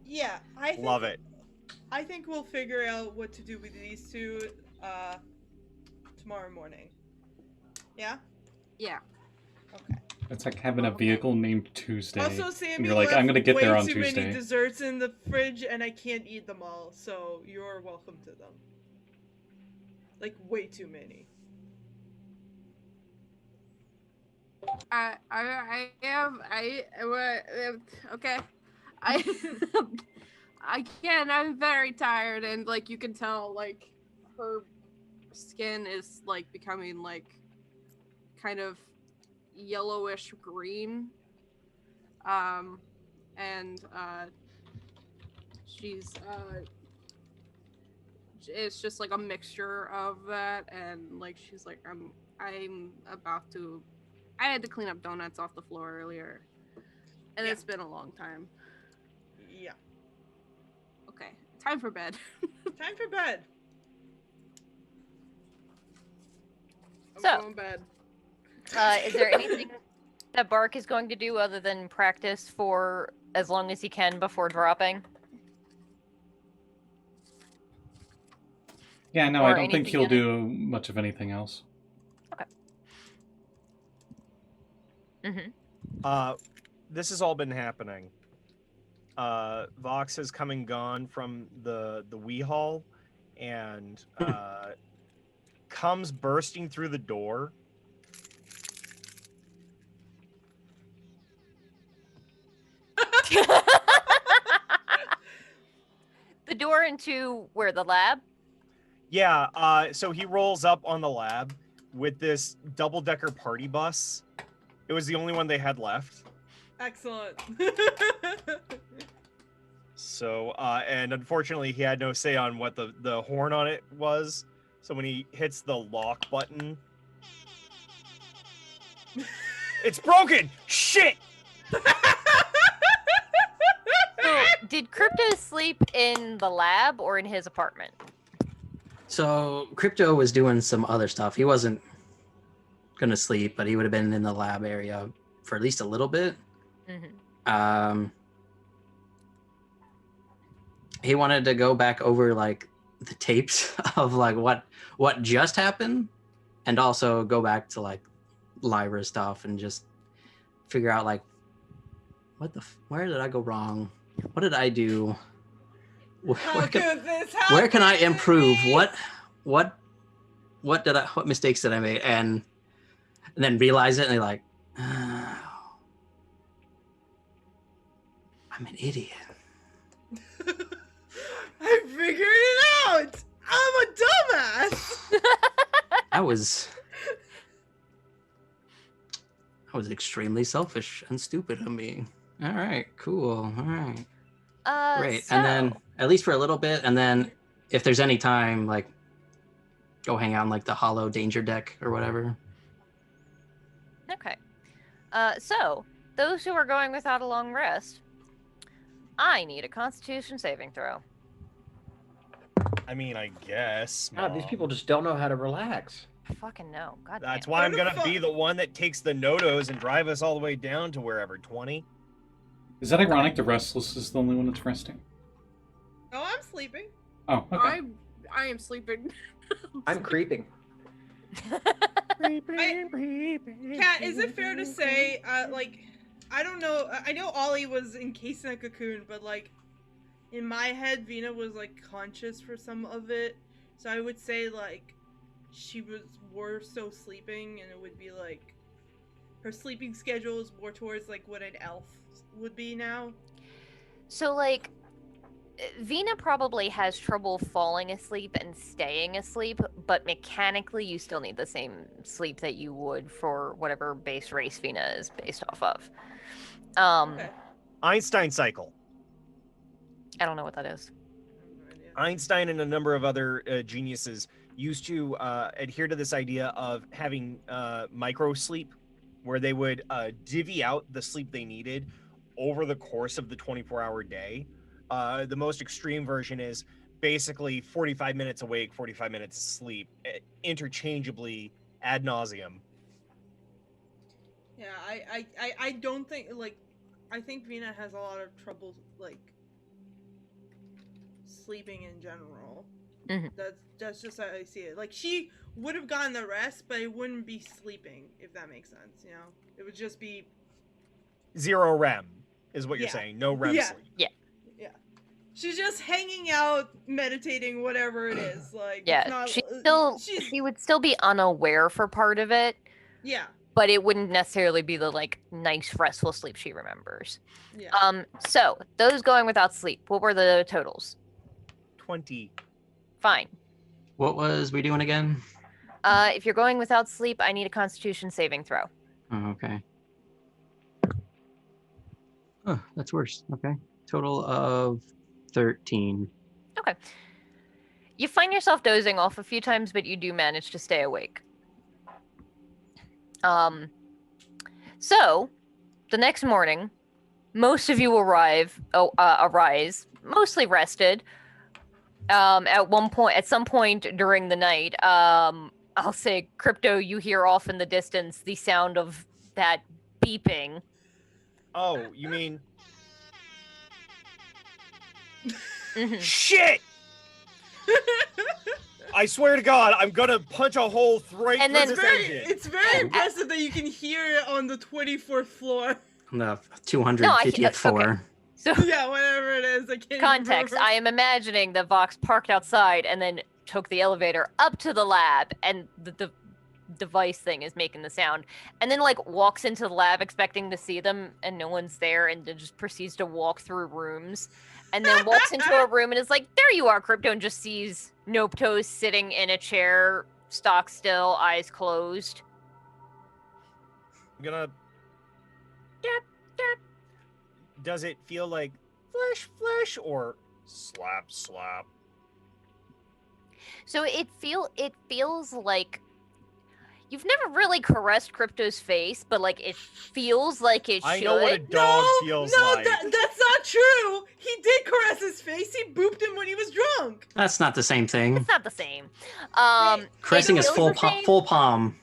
Yeah, Love it. I think we'll figure out what to do with these two tomorrow morning. Yeah? Yeah. It's like having a vehicle named Tuesday. Also, and Sammy you're like, left I'm gonna get way there on too Tuesday. many desserts in the fridge, and I can't eat them all, so you're welcome to them. Like, way too many. Okay. Again, I'm very tired, and like you can tell, like her skin is like becoming like kind of yellowish green. And she's it's just like a mixture of that, and like she's like, I'm about to. I had to clean up donuts off the floor earlier, and Yeah. it's been a long time. Yeah. Okay, time for bed. Time for bed. I'm So- going to bed. Is there anything that Bark is going to do other than practice for as long as he can before dropping? Yeah, no, Or I don't think anything he'll in it? do much of anything else. Mm-hmm. This has all been happening. Vox has come and gone from the Wee Hall, and comes bursting through the door. The door into where, the lab? Yeah, so he rolls up on the lab with this double-decker party bus. It was the only one they had left. Excellent. So, and unfortunately, he had no say on what the horn on it was. So when he hits the lock button, it's broken! Shit! So, did Crypto sleep in the lab or in his apartment? So Crypto was doing some other stuff. He wasn't gonna sleep, but he would have been in the lab area for at least a little bit. Mm-hmm. He wanted to go back over like the tapes of like what just happened, and also go back to like Lyra stuff and just figure out like where did I go wrong? What did I do? How could this happen? Where can I improve? What mistakes did I make? And then realize it, and they're like, oh, I'm an idiot. I figured it out! I'm a dumbass! I was extremely selfish and stupid of me. All right, cool. All right. Great. So, And then at least for a little bit, and then if there's any time, like go hang out on like the hollow danger deck or whatever. okay. So, those who are going without a long rest, I need a Constitution saving throw. I mean, I guess. God, these Mom. people just don't know how to relax. I fucking know. God That's damn. why I'm Where the gonna be fuck- the one that takes the notos and drive us all the way down to wherever, 20? Is that ironic? The Restless is the only one that's resting. Oh, I'm sleeping. Oh, okay. I am sleeping. I'm creeping. Kat, is it fair to say, like, I don't know, I know Ollie was encased in a cocoon, but, like, in my head, Vinna was, like, conscious for some of it, so I would say, like, she was more so sleeping, and it would be, like, her sleeping schedule is more towards, like, what an elf would be now. So, like, Vinna probably has trouble falling asleep and staying asleep, but mechanically you still need the same sleep that you would for whatever base race Vinna is based off of. Okay. Einstein cycle. I don't know what that is. No idea. Einstein and a number of other geniuses used to adhere to this idea of having micro sleep, where they would divvy out the sleep they needed over the course of the 24-hour day. The most extreme version is basically 45 minutes awake, 45 minutes asleep, interchangeably ad nauseum. Yeah, I don't think, like, I think Vinna has a lot of trouble, like, sleeping in general. Mhm. That's just how I see it. Like, she would have gotten the rest, but it wouldn't be sleeping, if that makes sense. You know, it would just be 0 REM is what you're Yeah. saying. No REM Yeah. sleep. yeah. She's just hanging out, meditating, whatever it is. Like, Yeah, it's not, she would still be unaware for part of it, yeah. but it wouldn't necessarily be the like nice restful sleep she remembers. Yeah. So those going without sleep, what were the totals? 20. Fine. What was we doing again? If you're going without sleep, I need a Constitution saving throw. Oh, okay. Oh, that's worse. Okay. Total of 13. Okay. You find yourself dozing off a few times, but you do manage to stay awake. So the next morning, most of you arise, mostly rested. At some point during the night, I'll say, Crypto, you hear off in the distance the sound of that beeping. Oh, you mean... Mhm. Shit! I swear to God, I'm gonna punch a hole right And through then- this engine. It's very impressive that you can hear it on the 24th floor. On the 250th floor. So Yeah, whatever it is. I can't context, remember. I am imagining that Vox parked outside and then took the elevator up to the lab, and the device thing is making the sound, and then like walks into the lab expecting to see them, and no one's there, and then just proceeds to walk through rooms, and then walks into a room and is like, there you are, Crypto, and just sees Noptos sitting in a chair, stock still, eyes closed. I'm gonna... Does it feel like flesh, or slap? So it feels like you've never really caressed Crypto's face, but like it feels like it should. I know what a dog feels like. That's not true. He did caress his face. He booped him when he was drunk. That's not the same thing. It's not the same. Caressing it is feels the same. full palm.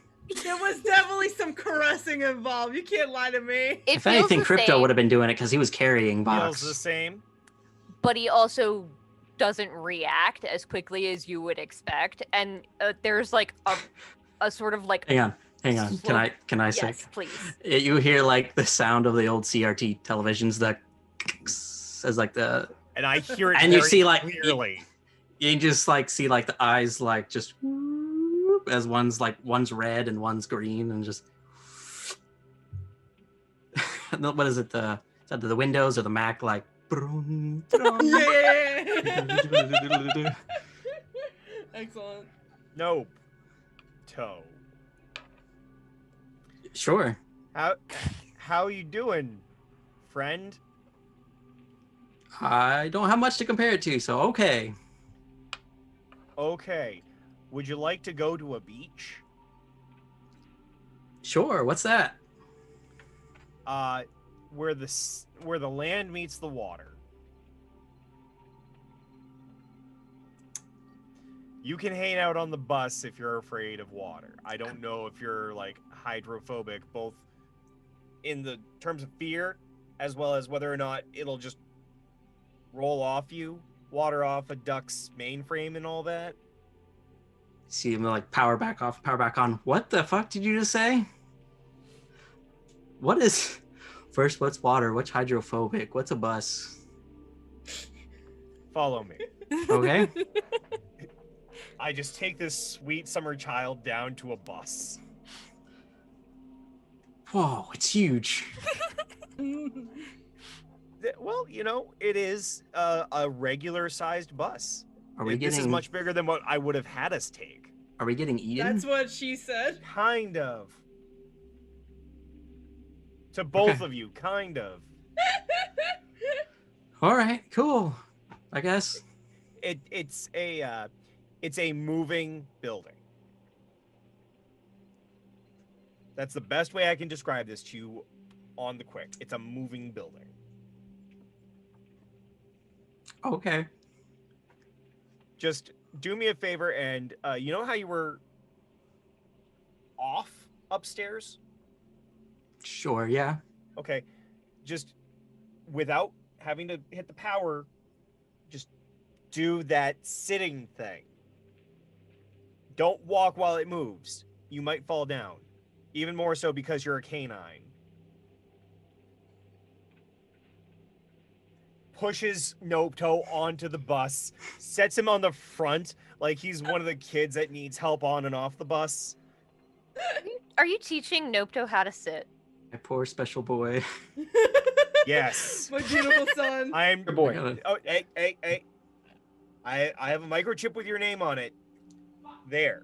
There was definitely some caressing involved. You can't lie to me. It If feels anything, the Crypto same, would have been doing it because he was carrying Feels the Box. same. but he also doesn't react as quickly as you would expect, and there's like a sort of like Hang on. Can I say? yes, please. You hear like the sound of the old CRT televisions that as like the And I hear it And you very see, like, clearly. you just like see like the eyes like just as one's red and one's green and just what is it, is that the Windows or the Mac like Yeah. Excellent. Nope. Toe. Sure. How you doing, friend? I don't have much to compare it to, so okay. Okay. Would you like to go to a beach? Sure, what's that? Where the land meets the water. You can hang out on the bus if you're afraid of water. I don't know if you're like hydrophobic, both in the terms of fear as well as whether or not it'll just roll off you, water off a duck's mainframe and all that. See him like power back off, power back on. What the fuck did you just say? What is first? What's water? What's hydrophobic? What's a bus? Follow me. Okay. I just take this sweet summer child down to a bus. Whoa, it's huge. Well, you know, it is a regular-sized bus. Are we This is getting? much bigger than what I would have had us take. Are we getting eaten? That's what she said. Kind of. To both of you, kind of. All right, cool. I guess. It's a moving building. That's the best way I can describe this to you on the quick. It's a moving building. Okay. Just do me a favor and you know how you were off upstairs? Sure. Yeah. Okay. Just without having to hit the power, just do that sitting thing. Don't walk while it moves. You might fall down. Even more so because you're a canine. Pushes Nopto onto the bus, sets him on the front like he's one of the kids that needs help on and off the bus. Are you teaching Nopto how to sit? My poor special boy. Yes. My beautiful son. I'm Good boy. Oh, hey. I have a microchip with your name on it. There.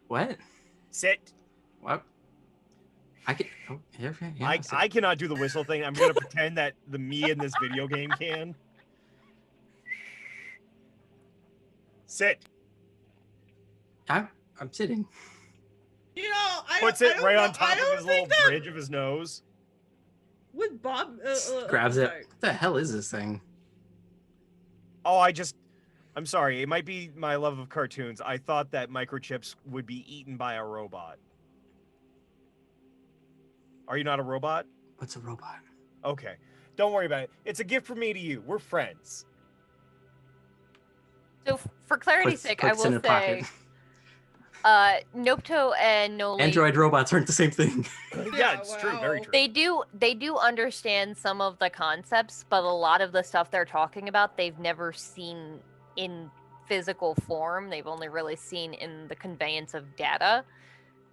What? Sit. What? I can. Oh, okay. Yeah, I cannot do the whistle thing. I'm gonna pretend that the me in this video game can. Sit. I'm sitting. You know, Puts I it don't right know- on top I of don't his little think that bridge of his nose. would Bob Grabs it. sorry. What the hell is this thing? Oh, I'm sorry. It might be my love of cartoons. I thought that microchips would be eaten by a robot. Are you not a robot? What's a robot? Okay. Don't worry about it. It's a gift from me to you. We're friends. So for clarity's sake, I Puts in will a pocket. say, Nopto and Noli, Android robots aren't the same thing. Yeah, it's true. Very wow. true. they do understand some of the concepts, but a lot of the stuff they're talking about, they've never seen in physical form. They've only really seen in the conveyance of data,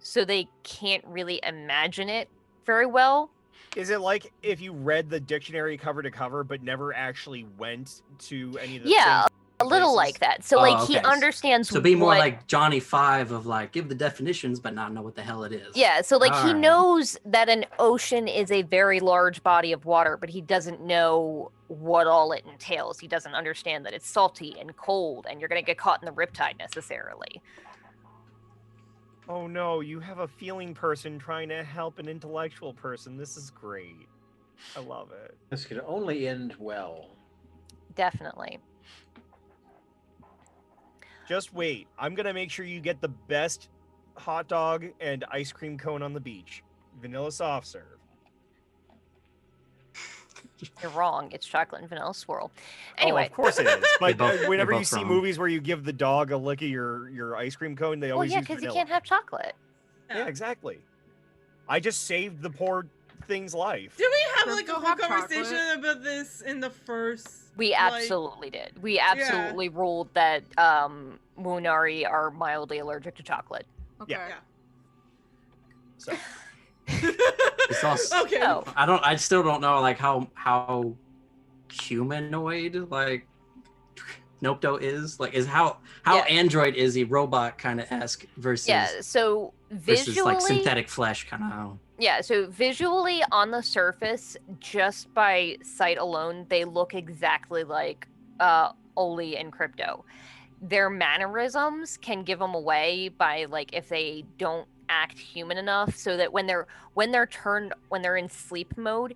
so they can't really imagine it very well. Is it like if you read the dictionary cover to cover but never actually went to any of the Yeah, things a little places? like that. So Oh, like he okay. understands. So be more what- like Johnny Five of like give the definitions but not know what the hell it is. Yeah, so like he Alright. knows that an ocean is a very large body of water, but he doesn't know what all it entails. He doesn't understand that it's salty and cold and you're going to get caught in the riptide necessarily. Oh no, you have a feeling person trying to help an intellectual person. This is great. I love it. This could only end well. Definitely. Just wait. I'm going to make sure you get the best hot dog and ice cream cone on the beach. Vanilla soft serve. You're wrong. It's chocolate and vanilla swirl. Oh, Anyway. of course it is. But both- whenever you're you both see wrong. movies where you give the dog a lick of your ice cream cone, they Well, always yeah, use because you vanilla. can't have chocolate. Yeah, exactly. I just saved the poor thing's life. Did we have like a Crypto whole have conversation chocolate? about this in the first? We like- absolutely did. We absolutely ruled that Munari are mildly allergic to chocolate. Okay. Yeah. So It's also, Okay. Oh. I still don't know like how humanoid like Nopto is. Like is how Yeah. Android is a robot kind of esque versus Yeah, so versus like visually, synthetic flesh kind of. yeah, so visually on the surface, just by sight alone, they look exactly like Oli and Crypto. Their mannerisms can give them away by like if they don't act human enough, so that when they're in sleep mode,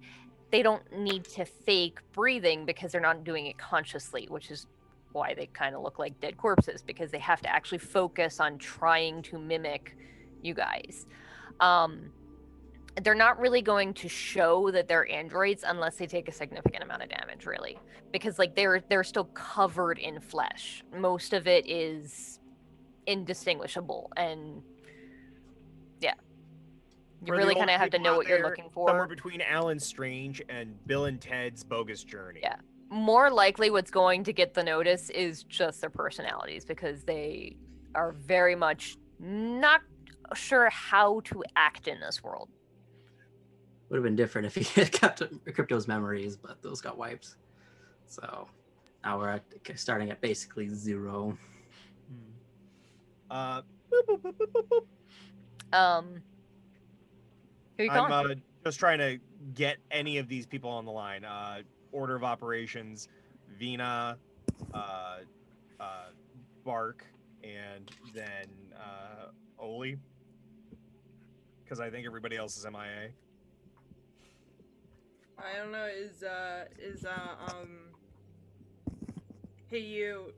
they don't need to fake breathing because they're not doing it consciously, which is why they kind of look like dead corpses, because they have to actually focus on trying to mimic you guys. They're not really going to show that they're androids unless they take a significant amount of damage, really, because like they're still covered in flesh. Most of it is indistinguishable, and yeah, you for the really old kind of have to people know out what you're there, looking Somewhere for. between Alan Strange and Bill and Ted's Bogus Journey. Yeah. More likely what's going to get the notice is just their personalities, because they are very much not sure how to act in this world. Would have been different if he had kept Crypto's memories, but those got wiped. So now we're starting at basically 0. Boop, boop, boop, boop, boop, boop. Who you calling? I'm just trying to get any of these people on the line. Order of operations, Vinna, Bark, and then Oli. Because I think everybody else is MIA. I don't know. Hey you.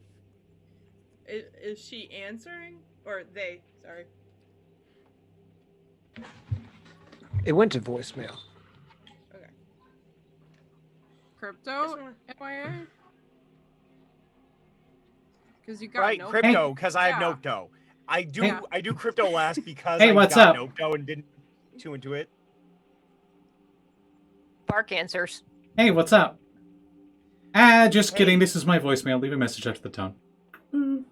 Is she answering or they? Sorry. It went to voicemail. Okay. Crypto? Just wanna- MIA? Because you got Right, no crypto, because I have Yeah. Nocto. I do Yeah. I do crypto last because Hey, I what's got up? Nocto and didn't too into it. Bark answers. Hey, what's up? Ah, just Hey. kidding. This is my voicemail. Leave a message after the tone.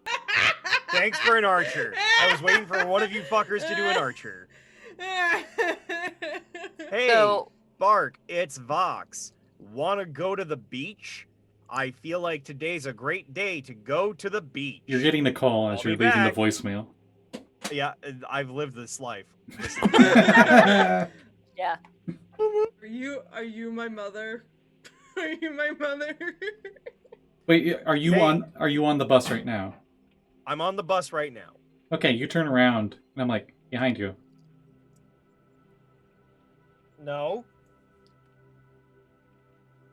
Thanks for an archer. I was waiting for one of you fuckers to do an archer. Hey, So- Bark, it's Vox. Wanna go to the beach? I feel like today's a great day to go to the beach. You're getting the call as I'll you're be leaving back. the voicemail. Yeah, I've lived this life. Yeah. Are you my mother? Are you my mother? Wait, are you Hey. on the bus right now? I'm on the bus right now. Okay, you turn around, and I'm like, behind you. No.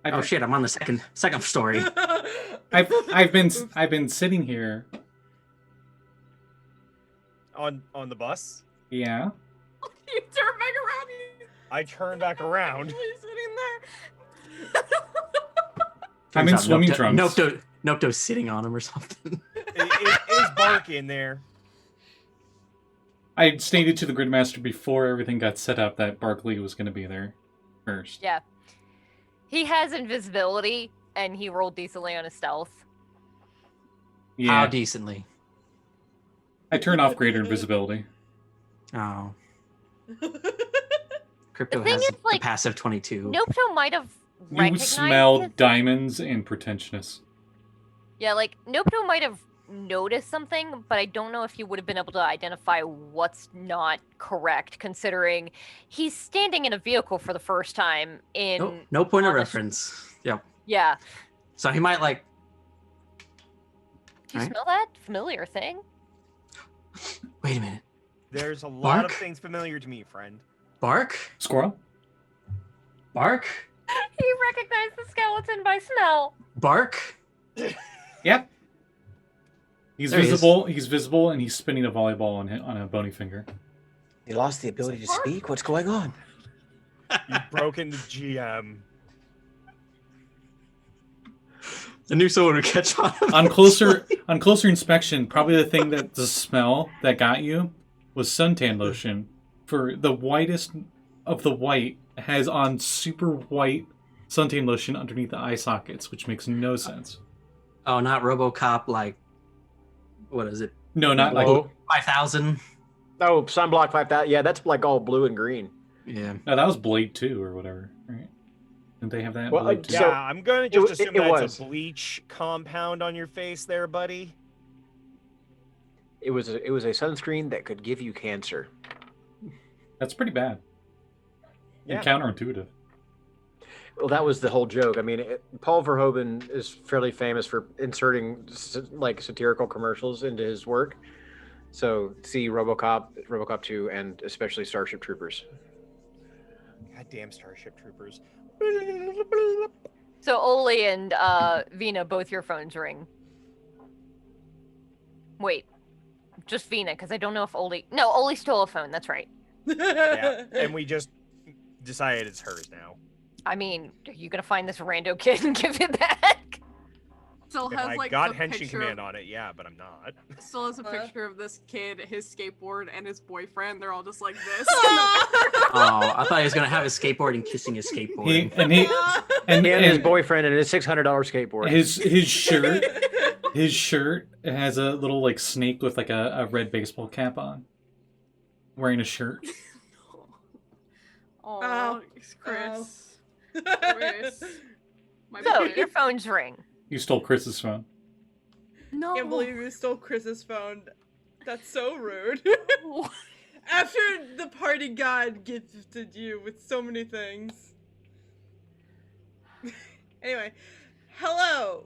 Oh shit! I'm on the second story. I've been sitting here. On the bus? Yeah. You turn back around. I turn back around. He's sitting there. I'm Turns in out swimming trunks. Nocto's sitting on him or something. Is Bark in there? I stated to the Gridmaster before everything got set up that Barkley was going to be there first. Yeah. He has invisibility, and he rolled decently on his stealth. Yeah. How decently? I turn off greater invisibility. Oh. Crypto thing has is, the like, passive 22. Nopto might have You recognized smell his- diamonds and pretentiousness. Yeah, like, Nopto might have noticed something, but I don't know if he would have been able to identify what's not correct, considering he's standing in a vehicle for the first time in... No point of on the reference. Yep. Yeah. So he might like. Do you Right. smell that familiar thing? Wait a minute. There's a lot Bark? of things familiar to me, friend. Bark? Squirrel? Bark? He recognized the skeleton by smell. Bark? Yep. He's There he is. visible. He's visible, and he's spinning a volleyball on a bony finger. You lost the ability to speak? What's going on? You've broken the GM. I knew someone would catch on. On closer inspection, probably the thing that the smell that got you was suntan lotion. For the whitest of the white has on super white suntan lotion underneath the eye sockets, which makes no sense. Oh, not RoboCop. Like, what is it? No, not like. Whoa. 5,000. Oh, Sunblock 5000. Yeah, that's like all blue and green. Yeah. No, that was Blade 2 or whatever, right? Didn't they have that? in Well, Blade 2? Yeah, So, I'm gonna just assume it that's was. a bleach compound on your face there, buddy. It was a sunscreen that could give you cancer. That's pretty bad. Yeah. And counterintuitive. Well, that was the whole joke. I mean, Paul Verhoeven is fairly famous for inserting like satirical commercials into his work. So see RoboCop, RoboCop 2, and especially Starship Troopers. Goddamn Starship Troopers. So Oli and Vinna, both your phones ring. Wait, just Vinna, because I don't know if Oli... No, Oli stole a phone, that's right. Yeah, and we just decided it's hers now. I mean, are you gonna find this rando kid and give it back? Still If has I like got the Henshin picture command on it, yeah, but I'm not. Still has a picture of this kid, his skateboard, and his boyfriend. They're all just like this. Oh, I thought he was gonna have his skateboard and kissing his skateboard. He and his And his boyfriend and his $600 skateboard. his shirt has a little like snake with like a red baseball cap on, wearing a shirt. Oh, Chris. Chris. My So, boy. your phones ring. You stole Chris's phone. No. Can't believe you stole Chris's phone. That's so rude. After the party god gifted you with so many things. Anyway, hello.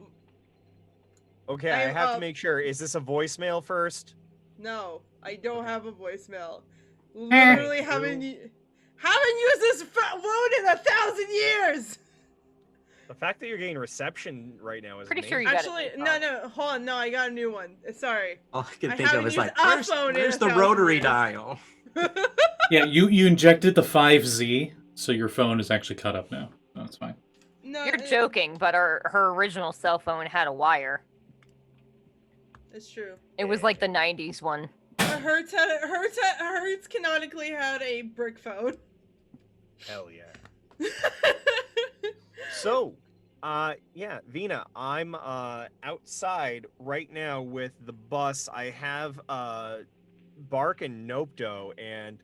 Okay, I I am have to up. make sure. Is this a voicemail first? No, I don't have a voicemail. Literally haven't used this phone in 1,000 years. The fact that you're getting reception right now is Pretty amazing. sure you got Actually, it. no, hold on, no, I got a new one. Sorry. All I can I think of haven't is used like, a phone in where's the 1,000 rotary years. dial? Yeah, you injected the 5Z, so your phone is actually cut up now. So that's fine. No, You're joking, but her original cell phone had a wire. It's true. It was like the 90s one. Hertz canonically had a brick phone. Hell yeah. So, yeah, Vinna, I'm outside right now with the bus. I have Bark and Nopdo, and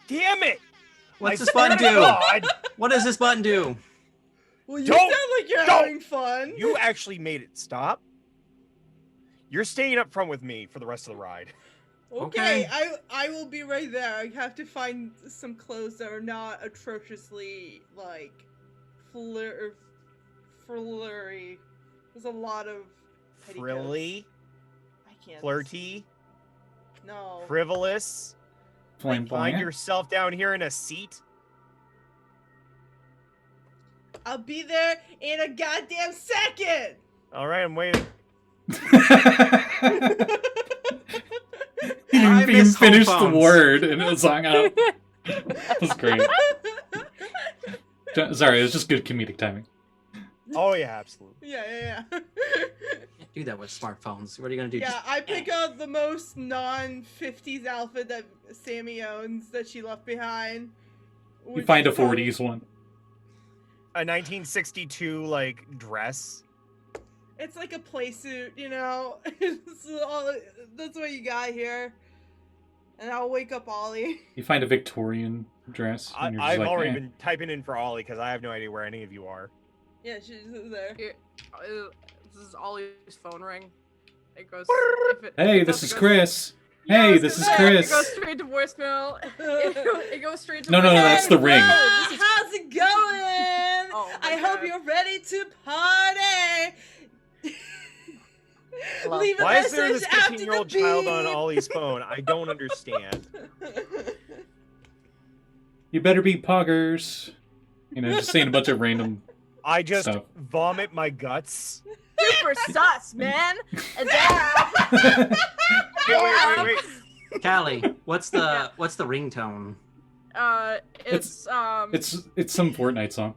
damn it! What's I this button swear to do? God, What does this button do? Well, you Don't- sound like you're don't- having fun. You actually made it stop. You're staying up front with me for the rest of the ride. Okay, I will be right there. I have to find some clothes that are not atrociously like flirty. There's a lot of petticoats. Frilly, I can't. flirty, No. frivolous. Find Flamboyant. yourself down here in a seat. I'll be there in a goddamn second. All right, I'm waiting. He I didn't even miss home finish the phones. word and it was hung up. That was great. Sorry, it was just good comedic timing. Oh yeah, absolutely. Yeah. Can't do that with smartphones. What are you gonna do? Yeah, I pick out the most non-50s outfit that Sammy owns that she left behind. You which find a is probably- 40s one. A 1962 like dress. It's like a play suit, you know? That's what you got here. And I'll wake up Ollie. You find a Victorian dress. And you're just I've like, already eh. been typing in for Ollie because I have no idea where any of you are. Yeah, she's there. This is Ollie's phone ring. It goes. Hey, this is Chris. Hey, this is It Chris. goes straight to voicemail. It goes straight to No, voicemail. that's the ring. How's it going? Oh my I hope God. you're ready to party. Hello? Leave a Why is there message this after 15-year-old the child on beep. Ollie's phone? I don't understand. You better be poggers. You know, just saying a bunch of random I just stuff. vomit my guts. Super sus, man. And Wait. Callie, what's the ringtone? it's It's some Fortnite song.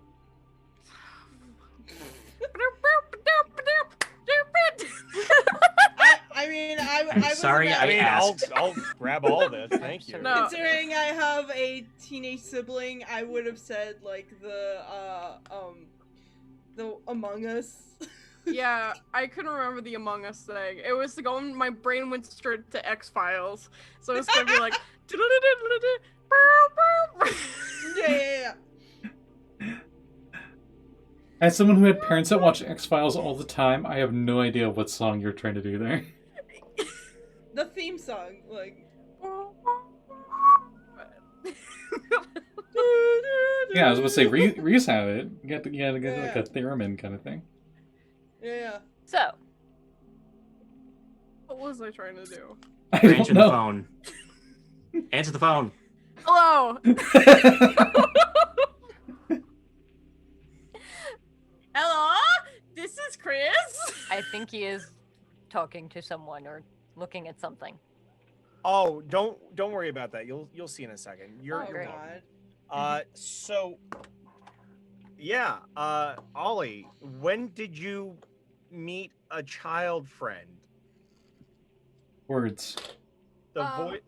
I'm was sorry, about- I mean, I'll asked. grab all this. Thank you. No. Considering I have a teenage sibling, I would have said like the Among Us. Yeah, I couldn't remember the Among Us thing. It was going. My brain went straight to X-Files, so it's gonna be like. Yeah. As someone who had parents that watch X-Files all the time, I have no idea what song you're trying to do there. The theme song, like. Yeah, I was gonna say Reese had it. You got to get like a theremin kind of thing. Yeah. So, What was I trying to do? I don't Answer the know. phone. Answer the phone. Hello. Hello. This is Chris. I think he is talking to someone or looking at something. Oh, don't worry about that. You'll see in a second. You're Oh, great. God. So yeah, Ollie, when did you meet a child friend? Words. The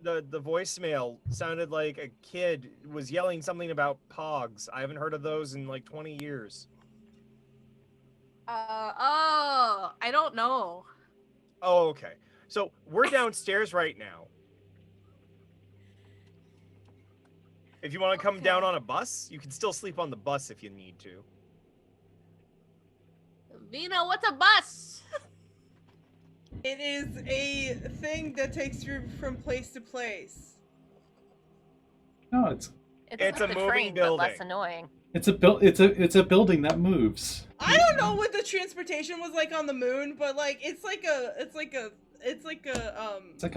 voicemail sounded like a kid was yelling something about pogs. I haven't heard of those in like 20 years. I don't know. Oh, okay. So we're downstairs right now. If you want to come down on a bus, you can still sleep on the bus if you need to. Vinna, what's a bus? It is a thing that takes you from place to place. No, it's It's like a the moving train, but less building. annoing. it's a building that moves. I don't know what the transportation was like on the moon, but like it's like a It's like a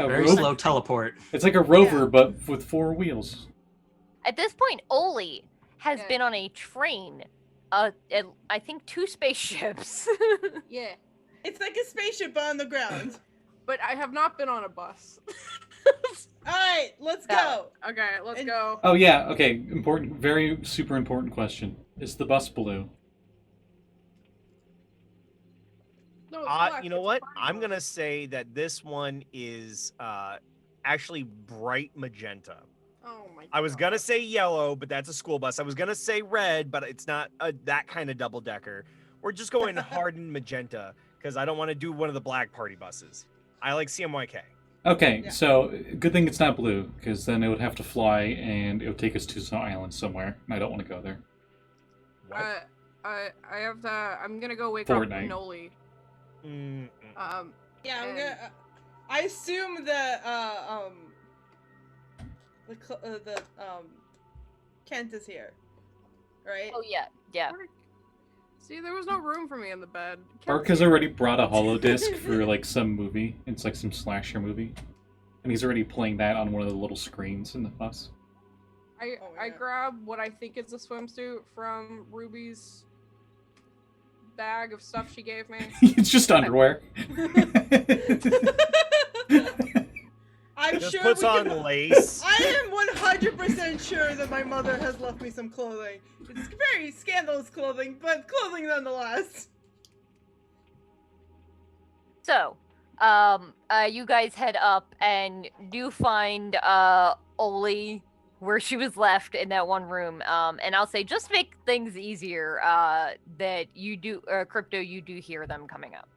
Very rover. slow teleport. It's like a rover, Yeah. but with 4 wheels. At this point, Oli has Yeah. been on a train. I think 2 spaceships. Yeah, it's like a spaceship on the ground. but I have not been on a bus. All right, let's go. Okay, let's And- go. Oh yeah, okay. Important, very super important question. Is the bus blue? No, it's black. You know it's what? party I'm bus. gonna say that this one is actually bright magenta. Oh my god. I was gonna say yellow, but that's a school bus. I was gonna say red, but it's not that kind of double decker. We're just going hardened magenta because I don't want to do one of the black party buses. I like CMYK. Okay, Yeah. so good thing it's not blue, because then it would have to fly and it would take us to some island somewhere. And I don't want to go there. What? I have to. I'm gonna go wake Fortnite. up Noli. Mm-mm. Yeah, I'm And- gonna. I assume that Kent is here, right? Oh yeah, yeah. See, there was no room for me in the bed. Bark has already brought a holodisc for like some movie. It's like some slasher movie. And he's already playing that on one of the little screens in the bus. I yeah. grab what I think is a swimsuit from Ruby's bag of stuff she gave me. It's just underwear. I'm Just sure puts we on can... lace. I am 100% sure that my mother has left me some clothing. It's very scandalous clothing, but clothing nonetheless. So, you guys head up and do find Oli where she was left in that one room. And I'll say, just make things easier, that you do, Crypto, you do hear them coming up,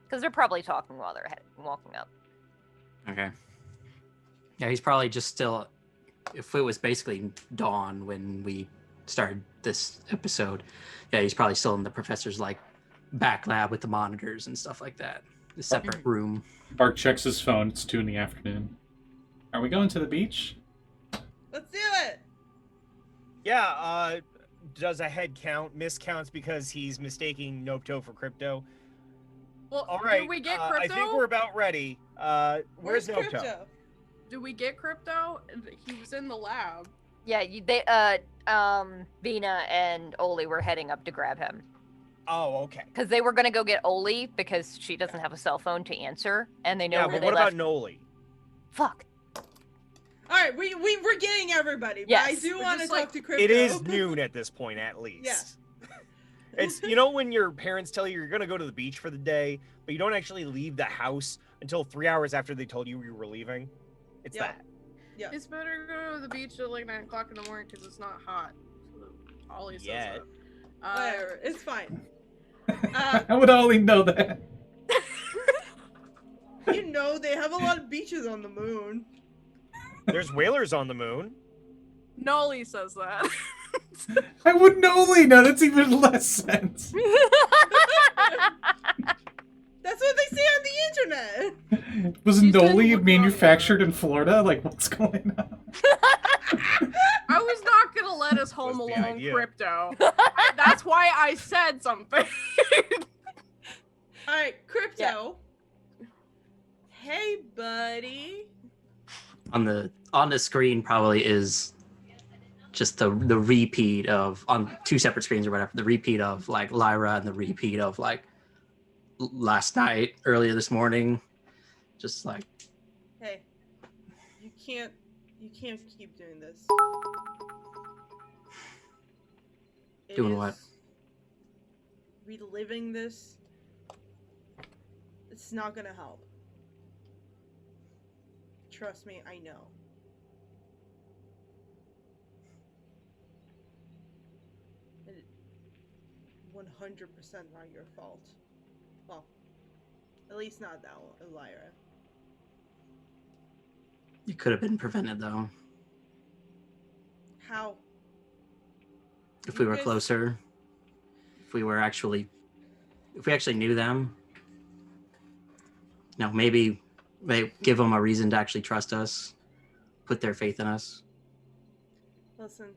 because they're probably talking while they're walking up. Okay. Yeah, he's probably just still. If it was basically dawn when we started this episode, yeah, he's probably still in the professor's like back lab with the monitors and stuff like that. The separate room. Bark checks his phone. It's 2 PM. Are we going to the beach? Let's do it! Yeah, does a head count, miscounts because he's mistaking Nocto for Crypto. Well, All right, did we get I Crypto? think we're about ready. Where's Nocto? Crypto? Did we get Crypto? He was in the lab. Yeah, Vinna and Oli were heading up to grab him. Oh, okay. Because they were gonna go get Oli because she doesn't have a cell phone to answer, and they know Yeah, where but they what left. about Noli? Fuck. Alright, we're getting everybody, but I Yes. do We're want to just talk like- to Crypto. It is noon at this point, at least. Yeah. It's, you know, when your parents tell you you're going to go to the beach for the day, but you don't actually leave the house until 3 hours after they told you were leaving? It's Yeah. that. Yeah. It's better to go to the beach at like 9 o'clock in the morning because it's not hot. Ollie says Yeah. that. Whatever, it's fine. How would Ollie know that? You know, they have a lot of beaches on the moon. There's whalers on the moon. Noli says that. I wouldn't Ollie know. That's even less sense. That's what they say on the internet. Was He's been Noli looking manufactured in Florida? Like, what's going on? I was not gonna let us home Was the alone idea. Crypto. That's why I said something. Alright, Crypto. Hey, buddy. On the screen probably is just the repeat of, on 2 separate screens or whatever, the repeat of like Lyra and the repeat of like last night, earlier this morning. Just like, Hey, you can't keep doing this. It Doing what? is- Reliving this, it's not gonna help. Trust me, I know. It 100% not your fault. Well, at least not that one, Lyra. it could have been prevented though. How? If we were Because- closer, if we actually knew them, you know, maybe they give them a reason to actually trust us, put their faith in us. Listen,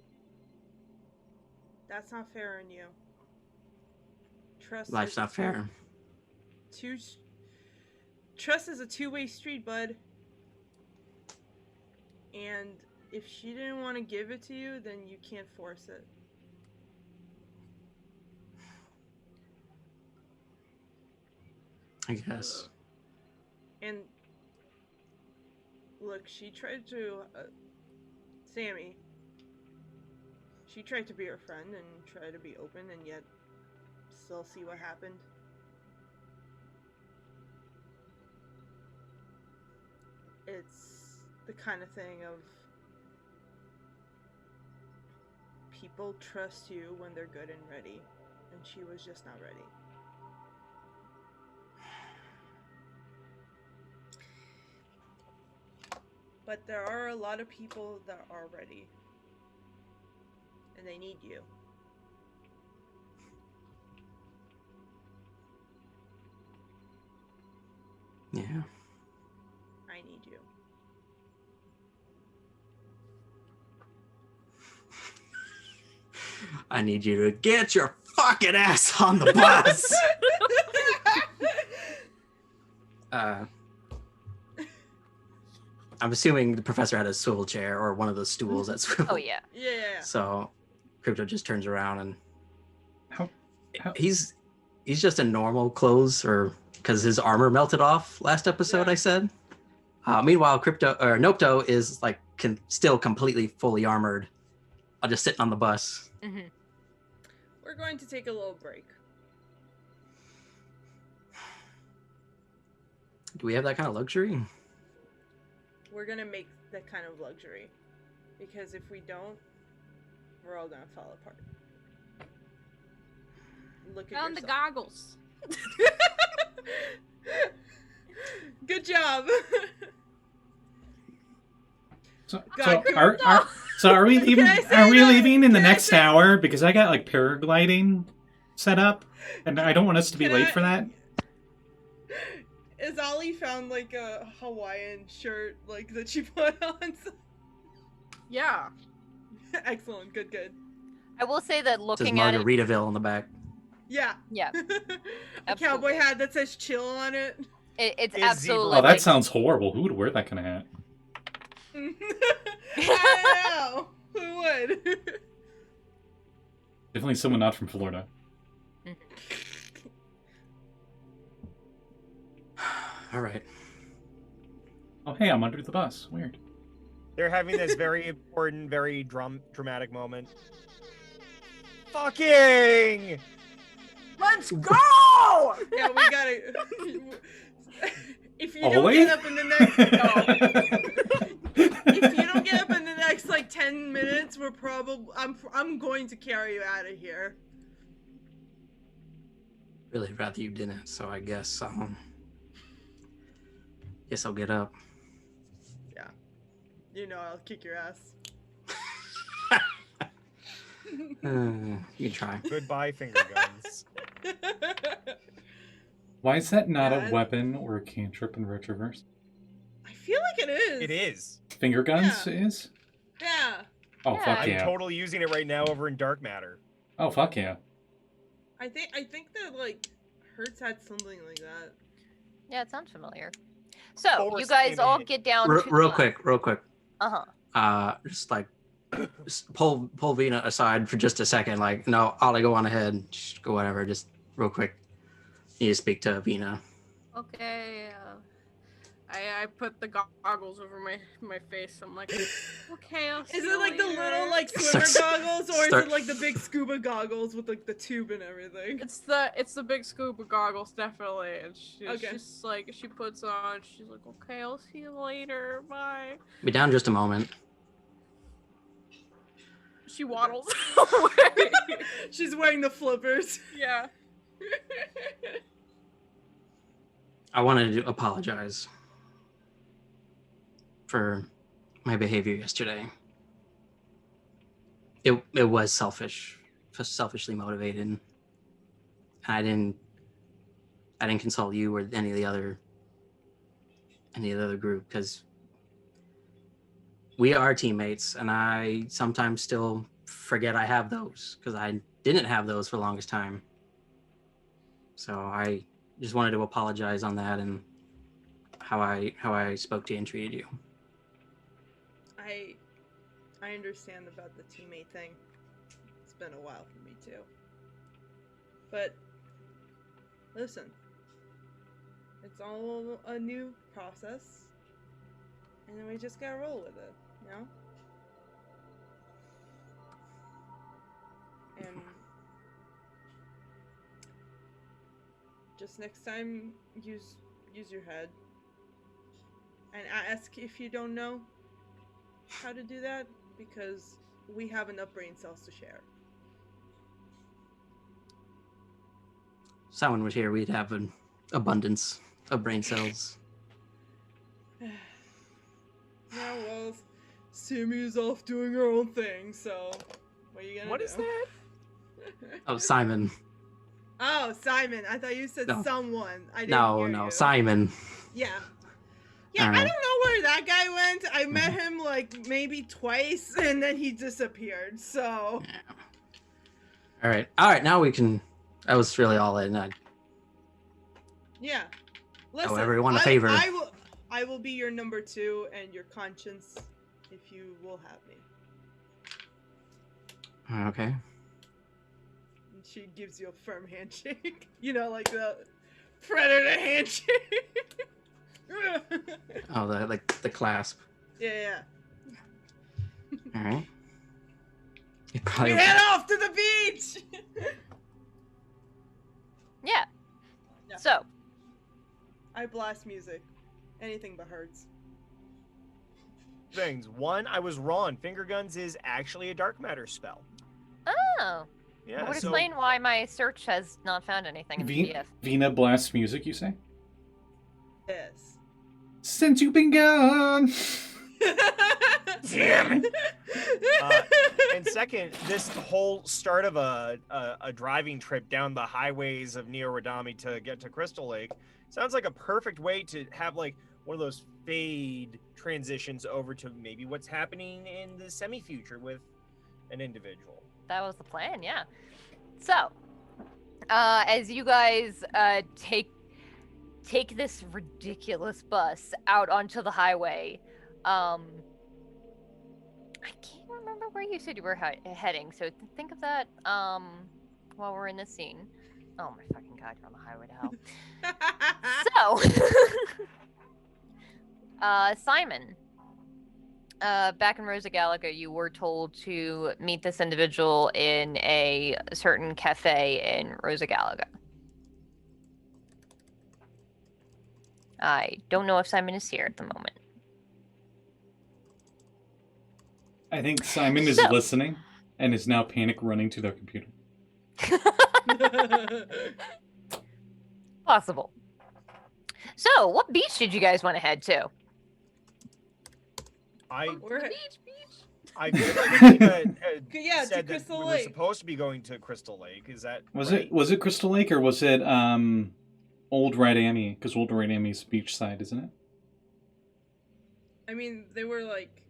that's not fair on you. Trust. Life's is a not fair. Trust is a two-way street, bud. And if she didn't want to give it to you, then you can't force it. I guess. And look, she tried to, Sammy. She tried to be her friend and try to be open, and yet still see what happened. it's the kind of thing of people trust you when they're good and ready, and she was just not ready. But there are a lot of people that are ready, and they need you. Yeah. I need you. I need you to get your fucking ass on the bus. I'm assuming the professor had a swivel chair or one of those stools that swivel. Oh yeah. Yeah. So Crypto just turns around and How- he's just in normal clothes, or because his armor melted off last episode. Yeah. I said. Meanwhile, Nopto is like still completely fully armored, just sitting on the bus. Mm-hmm. We're going to take a little break. Do we have that kind of luxury? We're gonna make that kind of luxury. Because if we don't, we're all gonna fall apart. Look at Found the yourself. goggles. Good job. So are we leaving? Can I say Are we that? leaving in the Can I next say- hour? Because I got like paragliding set up, and I don't want us to be Can late I- for that. Is Ollie found like a Hawaiian shirt like that she put on? Yeah. Excellent. Good. I will say that It says looking at it, Margaritaville on the back. Yeah. yeah, A cowboy hat that says chill on it. it's Is absolutely. Oh, that like, sounds horrible. Who would wear that kind of hat? I don't know. Who would? Definitely someone not from Florida. All right. Oh, hey, I'm under the bus. Weird. They're having this very important, very dramatic moment. Fucking! Let's go! Yeah, we gotta. If you don't Ollie? get up in the next, if you don't get up in the next like 10 minutes, we're probably. I'm going to carry you out of here. Really rather you didn't, so I guess I'll get up. Yeah. You know I'll kick your ass. You can try. Goodbye, finger guns. Why is that not Yeah. a weapon or a cantrip in Retroverse? I feel like it is. It is. Finger guns Yeah. is? Yeah. Oh, Yeah. fuck I'm yeah. totally using it right now over in Dark Matter. Oh, fuck yeah. I think that like Hertz had something like that. yeah, it sounds familiar. So Force you guys all image. get down. Real quick. Just Just pull Vinna aside for just a second. Like, no, Ollie, go on ahead. Just go whatever. Just real quick. Need to speak to Vinna. Okay. I put the goggles over my face. I'm like, okay, I'll see Is you it like the later. little like swimmer goggles, or is start- it like the big scuba goggles with like the tube and everything? It's the big scuba goggles, definitely. And Okay. she's like, she puts on. She's like, okay, I'll see you later. Bye. Be down just a moment. She waddles away. She's wearing the flippers. Yeah. I wanted to apologize for my behavior yesterday. It was selfishly motivated. And I didn't consult you or any of the other group, because we are teammates, and I sometimes still forget I have those, because I didn't have those for the longest time. So I just wanted to apologize on that and how I spoke to you and treated you. I understand about the teammate thing. It's been a while for me too. But listen, it's all a new process, and then we just gotta roll with it, you know? And just next time, use your head. and ask if you don't know how to do that, because we have enough brain cells to share. If someone was here, we'd have an abundance of brain cells. Yeah, well, Sammy's off doing her own thing, so what are you gonna do? What is that? Oh, Simon. Oh, Simon. I thought you said No. someone. I didn't No, hear no, you. Simon. Yeah. Yeah, Alright. I don't know where that guy went. I met him like maybe twice and then he disappeared. So All right. Now we can. I was really all in. yeah. Listen, everyone a favor. I will be your number 2 and your conscience if you will have me. Okay. And she gives you a firm handshake. You know, like the predator handshake. Oh, the clasp. Yeah. All right. You We probably. head off to the beach. Yeah. Yeah. So, I blast music. Anything but hurts. Things. One, I was wrong. Finger guns is actually a dark matter spell. oh, Yeah. that would so explain why my search has not found anything in the PDF. Vinna blasts music, you say? Yes. Since you've been gone. Damn it. and second, this whole start of a driving trip down the highways of Neo Radami to get to Crystal Lake sounds like a perfect way to have like one of those fade transitions over to maybe what's happening in the semi-future with an individual. That was the plan, yeah. So, as you guys take this ridiculous bus out onto the highway, I can't remember where you said you were heading, so think of that while we're in this scene. Oh my fucking god, you're on the highway to hell. So, Simon, back in Rosa Gallica, you were told to meet this individual in a certain cafe in Rosa Gallica. I don't know if Simon is here at the moment. I think Simon is So- listening and is now panic running to their computer. Possible. So, what beach did you guys want to head to? I We're he- I feel like Yeah, to said that Crystal we were Lake. supposed to be going to Crystal Lake. Is that Was right? it Crystal Lake or was it Old Red Amy? Because Old Red Amy's beachside, isn't it? I mean, they were like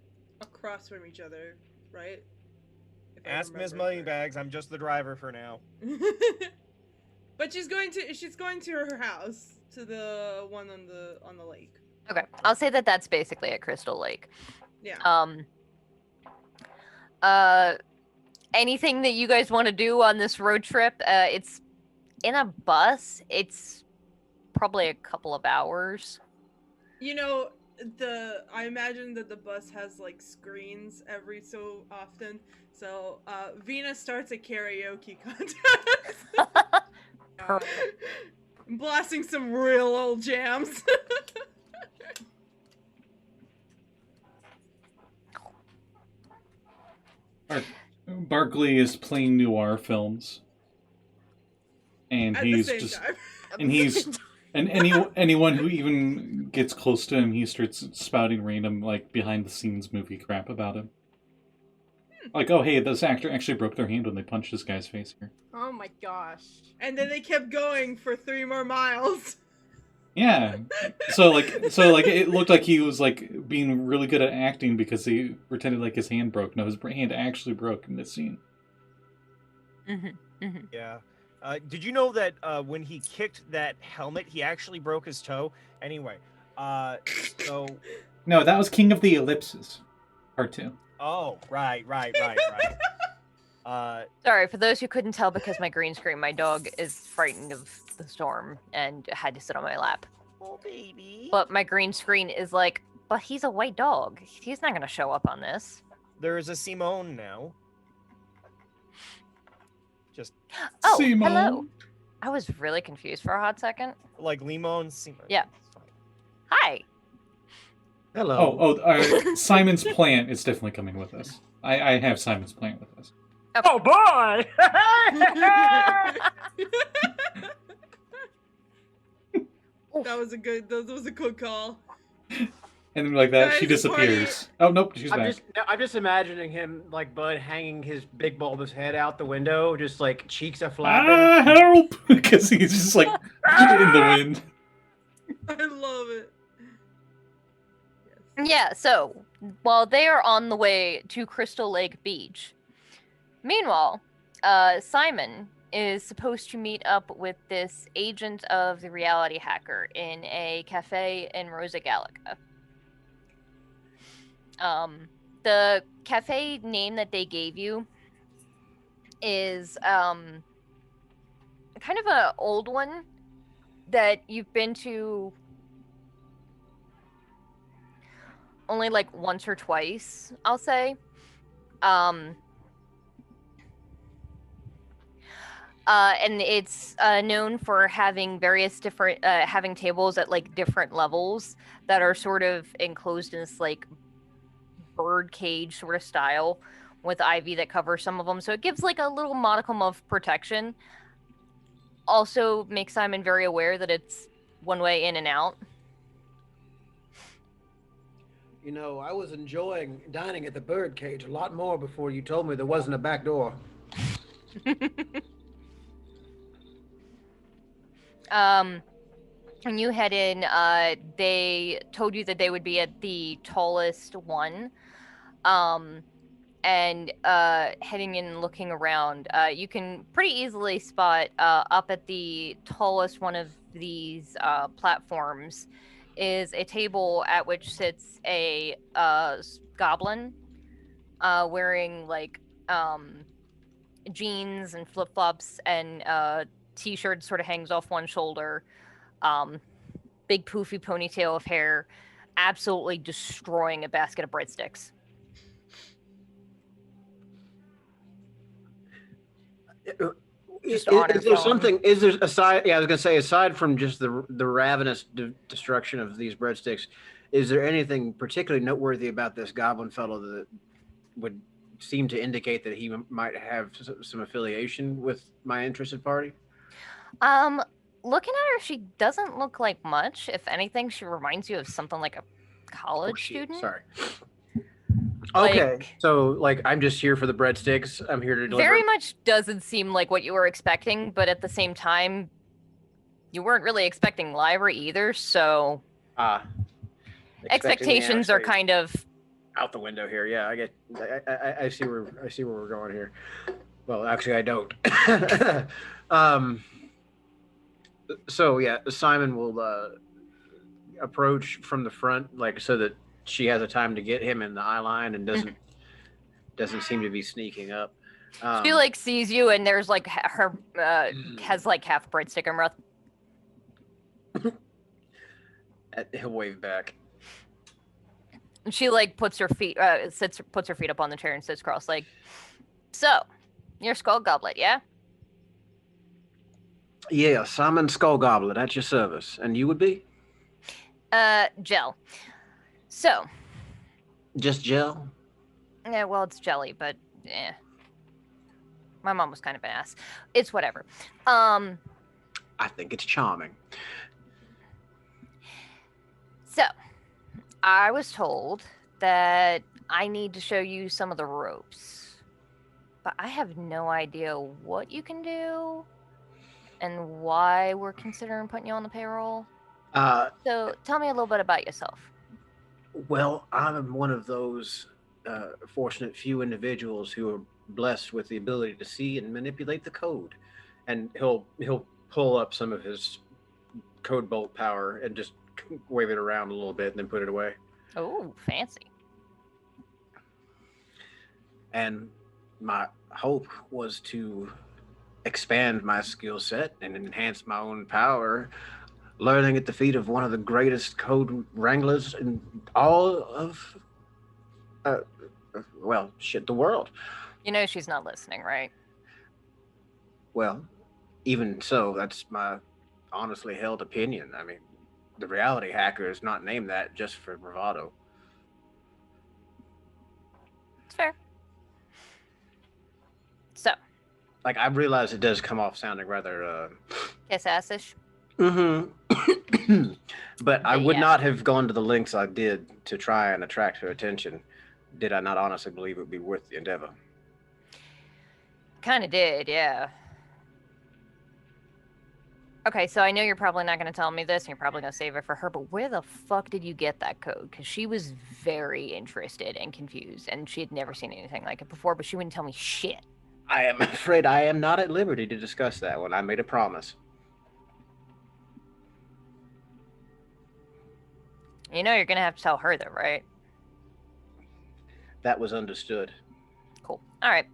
across from each other, right? If I Ask Miss remember Moneybags. I'm just the driver for now. correctly. But she's going to her house, to the one on the lake. Okay, I'll say that that's basically at Crystal Lake. Yeah. Anything that you guys want to do on this road trip? It's in a bus. It's probably a couple of hours. You know, I imagine that the bus has like screens every so often. So Vinna starts a karaoke contest. Blasting some real old jams. Barkley is playing noir films, and At he's the same just time. and he's and anyone who even gets close to him, he starts spouting random like behind the scenes movie crap about him. Like, oh hey, this actor actually broke their hand when they punched this guy's face here. Oh my gosh. And then they kept going for 3 more miles. Yeah. So it looked like he was like being really good at acting because he pretended like his hand broke. No, his hand actually broke in this scene. Yeah. Did you know that when he kicked that helmet, he actually broke his toe? Anyway, so... No, that was King of the Ellipses, part 2. Oh, right. Sorry, for those who couldn't tell, because my green screen, my dog is frightened of the storm and had to sit on my lap. Oh, baby. But my green screen is like, but he's a white dog. He's not going to show up on this. There is a Simone now. Just Oh, Simone. hello. I was really confused for a hot second. like Limon Simone. Yeah. Hi. Hello. Simon's plant is definitely coming with us. I have Simon's plant with us. Oh boy! That was a good call. And then like that, she Guys, disappears. Oh nope, she's back. I'm just imagining him like Bud hanging his big bulbous head out the window, just like cheeks are flapping. Help! Because he's just like in the wind. I love it. Yeah, so while they are on the way to Crystal Lake Beach, meanwhile, Simon is supposed to meet up with this agent of the reality hacker in a cafe in Rosa Gallica. The cafe name that they gave you is kind of an old one that you've been to only like once or twice, I'll say. And it's known for having various different having tables at like different levels that are sort of enclosed in this like bird cage sort of style with ivy that covers some of them, so it gives like a little modicum of protection. Also makes Simon very aware that it's one way in and out. You know, I was enjoying dining at the birdcage a lot more before you told me there wasn't a back door. When you head in, they told you that they would be at the tallest one. And heading in and looking around, you can pretty easily spot up at the tallest one of these platforms is a table at which sits a goblin wearing like jeans and flip-flops and t-shirt sort of hangs off one shoulder, big poofy ponytail of hair, absolutely destroying a basket of breadsticks. Is there something? Is there aside? Yeah, I was gonna say aside from just the ravenous destruction of these breadsticks, is there anything particularly noteworthy about this goblin fellow that would seem to indicate that he might have some affiliation with my interested party? Looking at her, she doesn't look like much. If anything, she reminds you of something like a college student. Sorry. Like, Okay, so like I'm just here for the breadsticks. I'm here to deliver. Very much doesn't seem like what you were expecting, but at the same time, you weren't really expecting Lyra either. So expectations are kind of out the window here. Yeah, I see where we're going here. Well, actually, I don't. So yeah, Simon will approach from the front, like so that she has a time to get him in the eye line and doesn't seem to be sneaking up. She like sees you and there's like her has like half breadstick in her mouth. He'll wave back. And she like puts her feet puts her feet up on the chair and sits cross legged. So, you're Skull Goblet, yeah? Yeah, Simon Skull Goblet at your service. And you would be? Gel. So. Just gel? Yeah, well, it's jelly, but my mom was kind of an ass. It's whatever. I think it's charming. So, I was told that I need to show you some of the ropes, but I have no idea what you can do and why we're considering putting you on the payroll. So, tell me a little bit about yourself. Well, I'm one of those fortunate few individuals who are blessed with the ability to see and manipulate the code. And he'll pull up some of his code bolt power and just wave it around a little bit and then put it away. Oh, fancy. And my hope was to expand my skill set and enhance my own power, learning at the feet of one of the greatest code wranglers in all of, the world. You know she's not listening, right? Well, even so, that's my honestly held opinion. I mean, the reality hacker is not named that just for bravado. Like, I realize it does come off sounding rather, Kiss-assish. Mm-hmm. But I would Yeah. not have gone to the lengths I did to try and attract her attention, did I not honestly believe it would be worth the endeavor. Kind of did, yeah. Okay, so I know you're probably not going to tell me this, and you're probably going to save it for her, but where the fuck did you get that code? Because she was very interested and confused, and she had never seen anything like it before, but she wouldn't tell me shit. I am afraid I am not at liberty to discuss that one. I made a promise. You know you're going to have to tell her, though, right? That was understood. Cool. All right.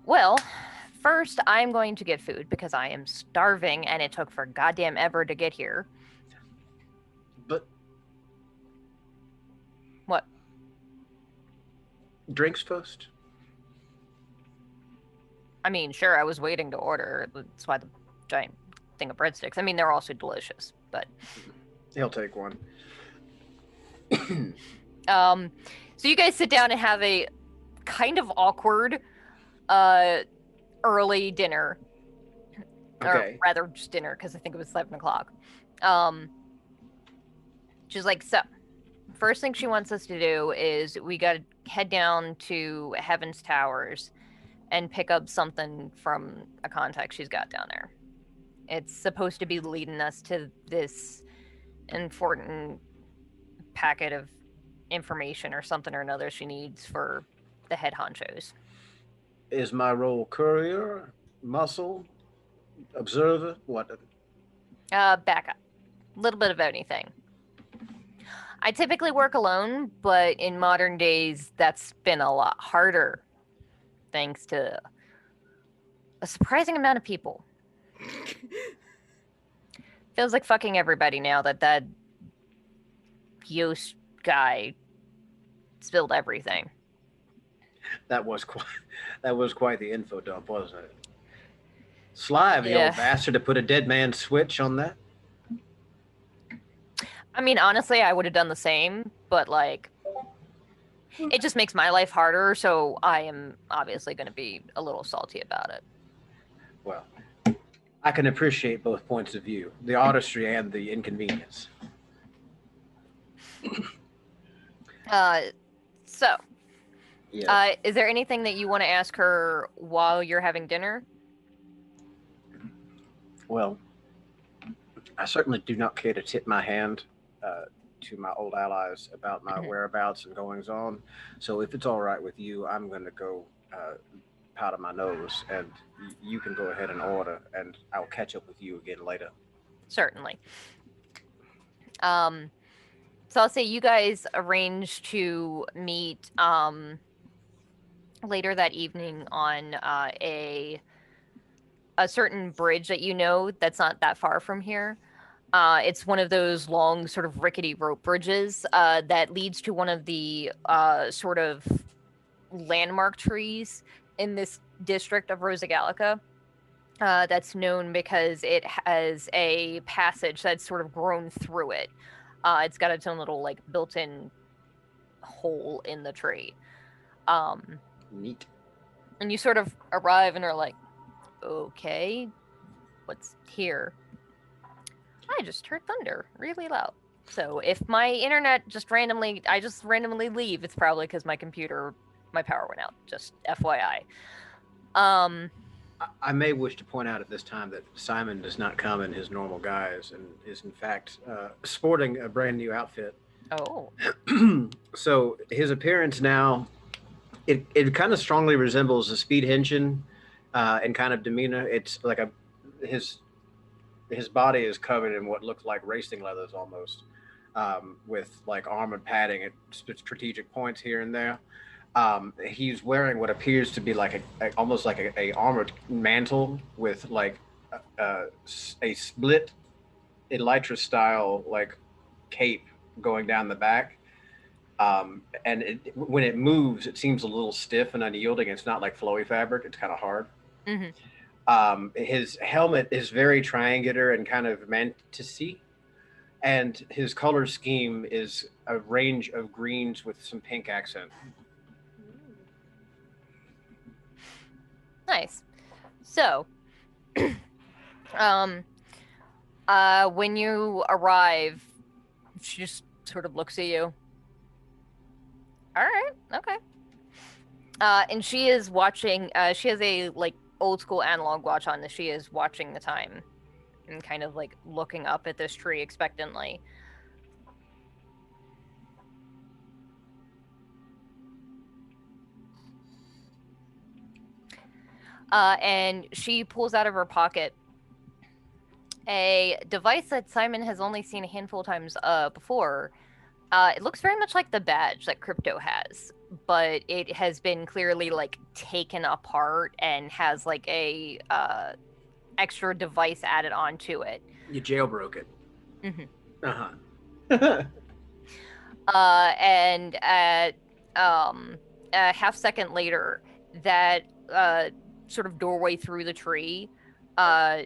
Well, first I'm going to get food because I am starving and it took for goddamn ever to get here. But What? drinks first? I mean, sure, I was waiting to order. That's why the giant thing of breadsticks. I mean, they're also delicious, but He'll take one. so you guys sit down and have a kind of awkward early dinner. Okay. Or rather just dinner, because I think it was 7 o'clock. She's like, so first thing she wants us to do is we gotta head down to Heaven's Towers and pick up something from a contact she's got down there. It's supposed to be leading us to this important packet of information or something or another she needs for the head honchos. Is my role courier, muscle, observer? What? Backup. A little bit of anything. I typically work alone, but in modern days, that's been a lot harder thanks to a surprising amount of people. Feels like fucking everybody now that Yost guy spilled everything. That was quite the info dump, wasn't it? Sly of the Yeah. old bastard to put a dead man's switch on that. I mean, honestly, I would have done the same, but like, it just makes my life harder, so I am obviously going to be a little salty about it. Well, I can appreciate both points of view, the artistry and the inconvenience. So, Yeah. is there anything that you want to ask her while you're having dinner? Well, I certainly do not care to tip my hand to my old allies about my whereabouts and goings on. So if it's all right with you, I'm going to go powder my nose, and you can go ahead and order, and I'll catch up with you again later. Certainly. So I'll say you guys arrange to meet later that evening on a certain bridge that you know that's not that far from here. It's one of those long sort of rickety rope bridges that leads to one of the sort of landmark trees in this district of Rosa Gallica. That's known because it has a passage that's sort of grown through it. It's got its own little like built-in hole in the tree. Neat. And you sort of arrive and are like, okay, what's here? I just heard thunder really loud. So if my internet I just randomly leave, it's probably because my power went out. Just FYI. I may wish to point out at this time that Simon does not come in his normal guise and is in fact sporting a brand new outfit. Oh. So his appearance now, it kind of strongly resembles a speed Henshin in kind of demeanor. It's like his body is covered in what looks like racing leathers almost, with like armored padding at strategic points here and there. He's wearing what appears to be like almost like a armored mantle with like a split elytra style like cape going down the back. And when it moves, it seems a little stiff and unyielding. It's not like flowy fabric. It's kind of hard. Mm-hmm. His helmet is very triangular and kind of meant to see. And his color scheme is a range of greens with some pink accent. Nice. So, when you arrive, she just sort of looks at you. All right, okay. And she is watching. She has a like old school analog watch on. That she is watching the time, and kind of like looking up at this tree expectantly. And she pulls out of her pocket a device that Simon has only seen a handful of times before. It looks very much like the badge that Crypto has, but it has been clearly like taken apart and has like a extra device added onto it. You jailbroke it. Mm-hmm. Uh-huh. And at a half second later, that sort of doorway through the tree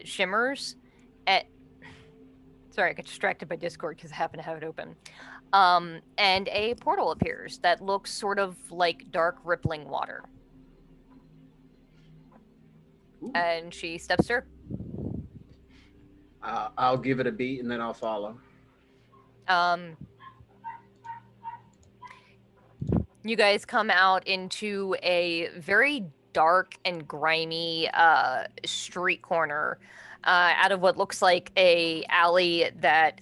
shimmers. Sorry, I got distracted by Discord because I happen to have it open. And a portal appears that looks sort of like dark rippling water. Ooh. And she steps through. I'll give it a beat and then I'll follow. You guys come out into a very dark and grimy street corner out of what looks like a alley that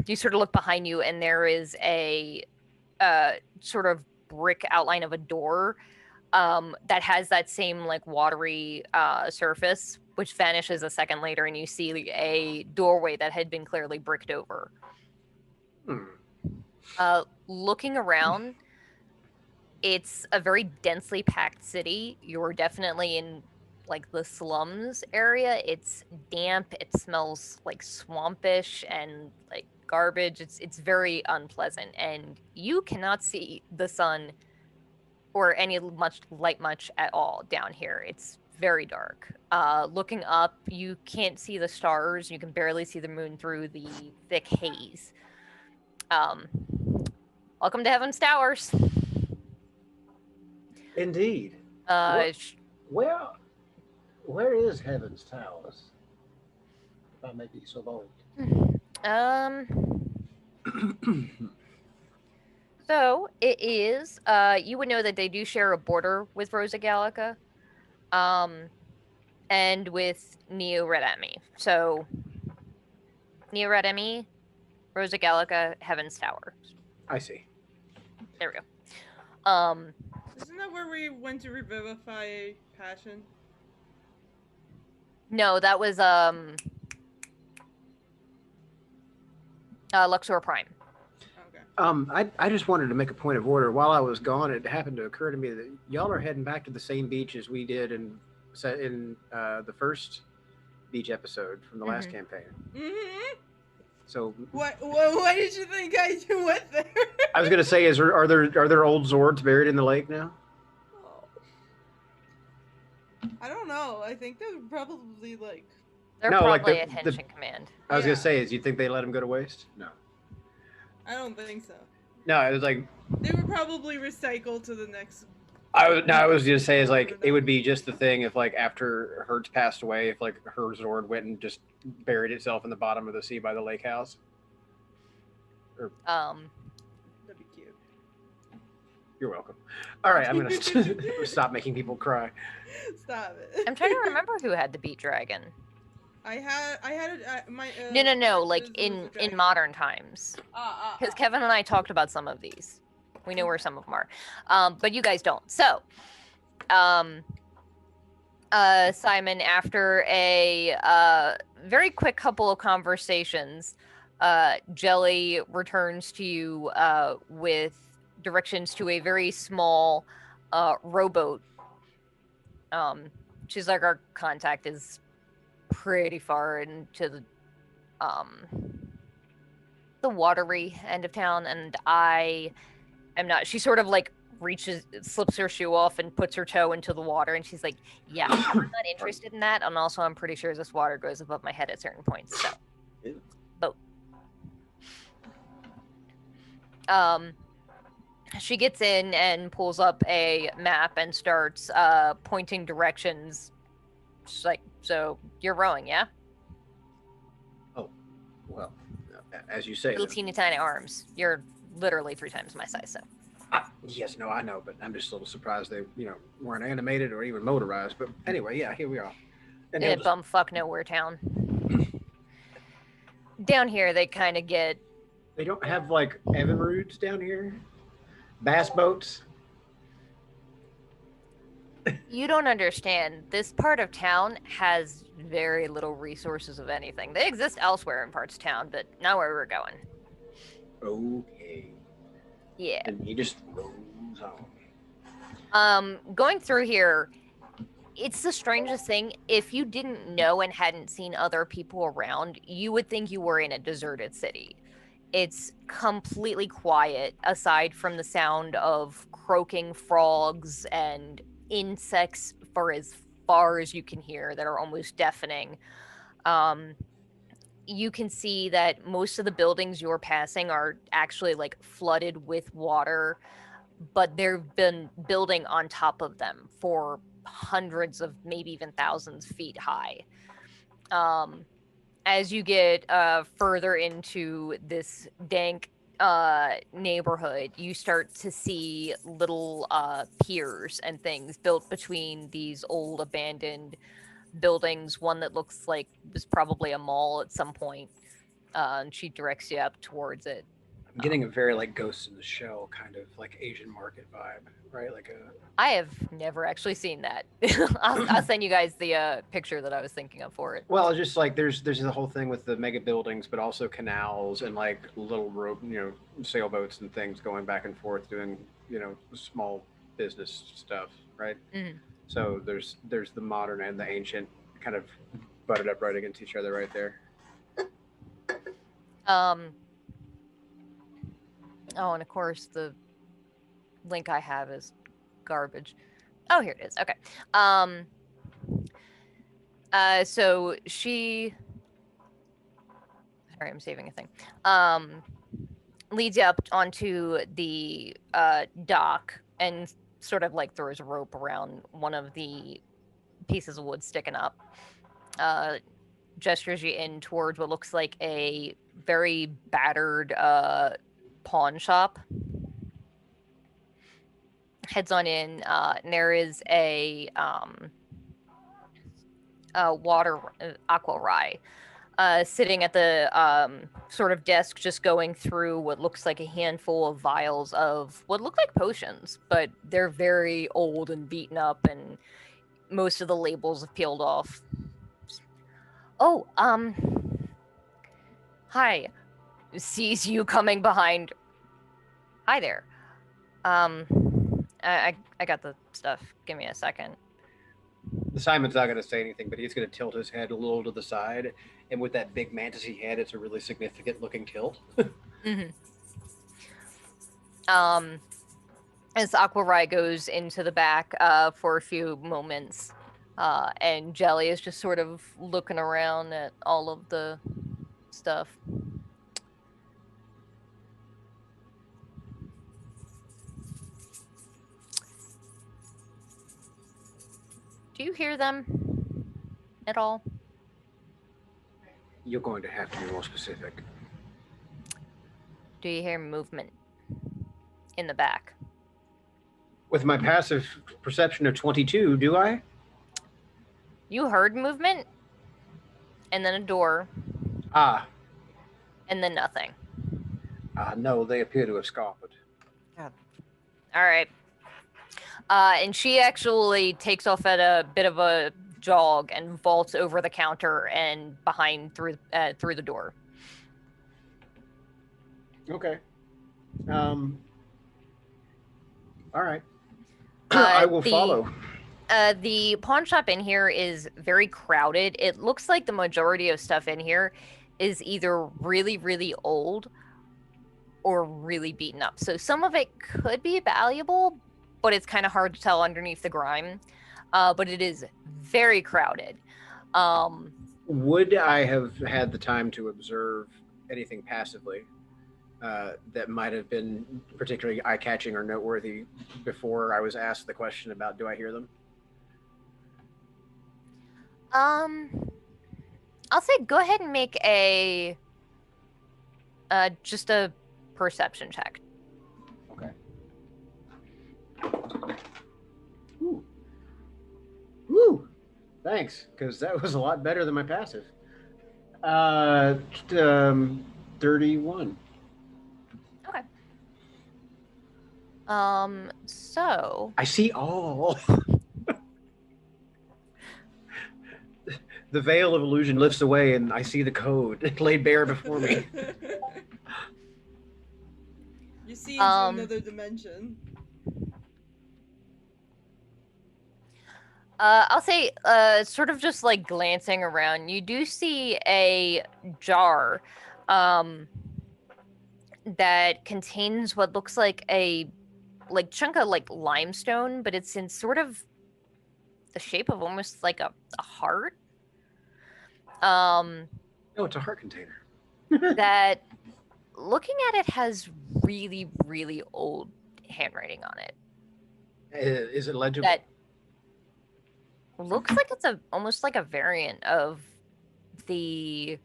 you sort of look behind you and there is a sort of brick outline of a door that has that same like watery surface, which vanishes a second later and you see a doorway that had been clearly bricked over. Looking around, it's a very densely packed city. You're definitely in like the slums area. It's damp. It smells like swampish and like garbage. It's very unpleasant, and you cannot see the sun or any much at all down here. It's very dark. Looking up, you can't see the stars. You can barely see the moon through the thick haze. Welcome to Heaven's Towers. Indeed. Where is Heaven's Towers? If I may be so bold. So it is. You would know that they do share a border with Rosa Gallica, and with Neo Red Emmy. So Neo Red Emmy, Rosa Gallica, Heaven's Tower. I see. There we go. Isn't that where we went to revivify Passion? No, that was Luxor Prime. Okay. I just wanted to make a point of order. While I was gone, it happened to occur to me that y'all are heading back to the same beach as we did in the first beach episode from the last campaign. Mm-hmm. So what did you think I went there? I was gonna say, are there old Zords buried in the lake now? I don't know. I think they're probably like. They're No, like probably the- at Henshin Command. I was Yeah. gonna say, is you think they let him go to waste? No. I don't think so. No, it was like They were probably recycled to the next. I was gonna say is like it would be just the thing if like after Hertz passed away, if like her Zord went and just buried itself in the bottom of the sea by the lake house. That'd be cute. You're welcome. All right, I'm gonna stop making people cry. Stop it. I'm trying to remember who had the beat dragon. I had my. No. Like this was in a dragon. modern times, because Kevin and I talked about some of these. We know where some of them are, but you guys don't. So, Simon, after a very quick couple of conversations, Jelly returns to you with directions to a very small rowboat. She's like, our contact is pretty far into the watery end of town, and I am not. She sort of like slips her shoe off and puts her toe into the water, and she's like, yeah, I'm not interested in that, and also I'm pretty sure this water goes above my head at certain points, so boat. She gets in and pulls up a map and starts pointing directions She's like, so you're rowing, yeah? Well, as you say. Little teeny tiny arms. You're literally 3 times my size, so. Yes, no, I know, but I'm just a little surprised they, weren't animated or even motorized. But anyway, yeah, here we are. And In bumfuck nowhere town. Down here, they kind of get. they don't have like Evinrudes down here, bass boats. You don't understand. This part of town has very little resources of anything. They exist elsewhere in parts of town, but not where we're going. Okay. Yeah. And he just rolls on. Going through here, it's the strangest thing. If you didn't know and hadn't seen other people around, you would think you were in a deserted city. It's completely quiet, aside from the sound of croaking frogs and insects for as far as you can hear that are almost deafening. You can see that most of the buildings you're passing are actually like flooded with water, but they've been building on top of them for hundreds of, maybe even thousands feet high. As you get further into this dank neighborhood, you start to see little piers and things built between these old abandoned buildings. One that looks like was probably a mall at some point. And she directs you up towards it. I'm getting a very like Ghost in the Shell kind of like Asian market vibe, right? Like a. I have never actually seen that. I'll send you guys the picture that I was thinking of for it. Well, it's just like there's the whole thing with the mega buildings, but also canals and like little rope, sailboats and things going back and forth doing, small business stuff, right? Mm-hmm. So there's the modern and the ancient kind of butted up right against each other right there. Oh, and of course the link I have is garbage. Oh, here it is. Okay. So she. Sorry, I'm saving a thing. Leads you up onto the dock and sort of like throws a rope around one of the pieces of wood sticking up. Gestures you in towards what looks like a very battered pawn shop. Heads on in, and there is a water Aqua rye sitting at the sort of desk, just going through what looks like a handful of vials of what look like potions, but they're very old and beaten up, and most of the labels have peeled off. Oh, hi. Sees you coming behind. Hi there. I got the stuff. Give me a second. Simon's not going to say anything, but he's going to tilt his head a little to the side, and with that big mantis-y head, it's a really significant-looking tilt. Mm-hmm. As Aqua Rye goes into the back for a few moments, and Jelly is just sort of looking around at all of the stuff. Do you hear them at all? You're going to have to be more specific. Do you hear movement in the back? With my passive perception of 22, do I? You heard movement, and then a door. Ah. And then nothing. No, they appear to have scarpered. All right. And she actually takes off at a bit of a jog and vaults over the counter and behind through the door. Okay. All right. I will follow. The pawn shop in here is very crowded. It looks like the majority of stuff in here is either really, really old or really beaten up. So some of it could be valuable, but it's kind of hard to tell underneath the grime. But it is very crowded. Would I have had the time to observe anything passively that might have been particularly eye-catching or noteworthy before I was asked the question about do I hear them? I'll say go ahead and make a just a perception check. Okay. Ooh. Woo! Thanks, because that was a lot better than my passive. 31. Okay. So I see all. The veil of illusion lifts away, and I see the code laid bare before me. You see into another dimension. I'll say, sort of just like glancing around, you do see a jar, that contains what looks like a chunk of like limestone, but it's in sort of the shape of almost like a heart. Oh, it's a heart container. That, looking at it, has really, really old handwriting on it. Is it legible? That looks like it's almost like a variant of the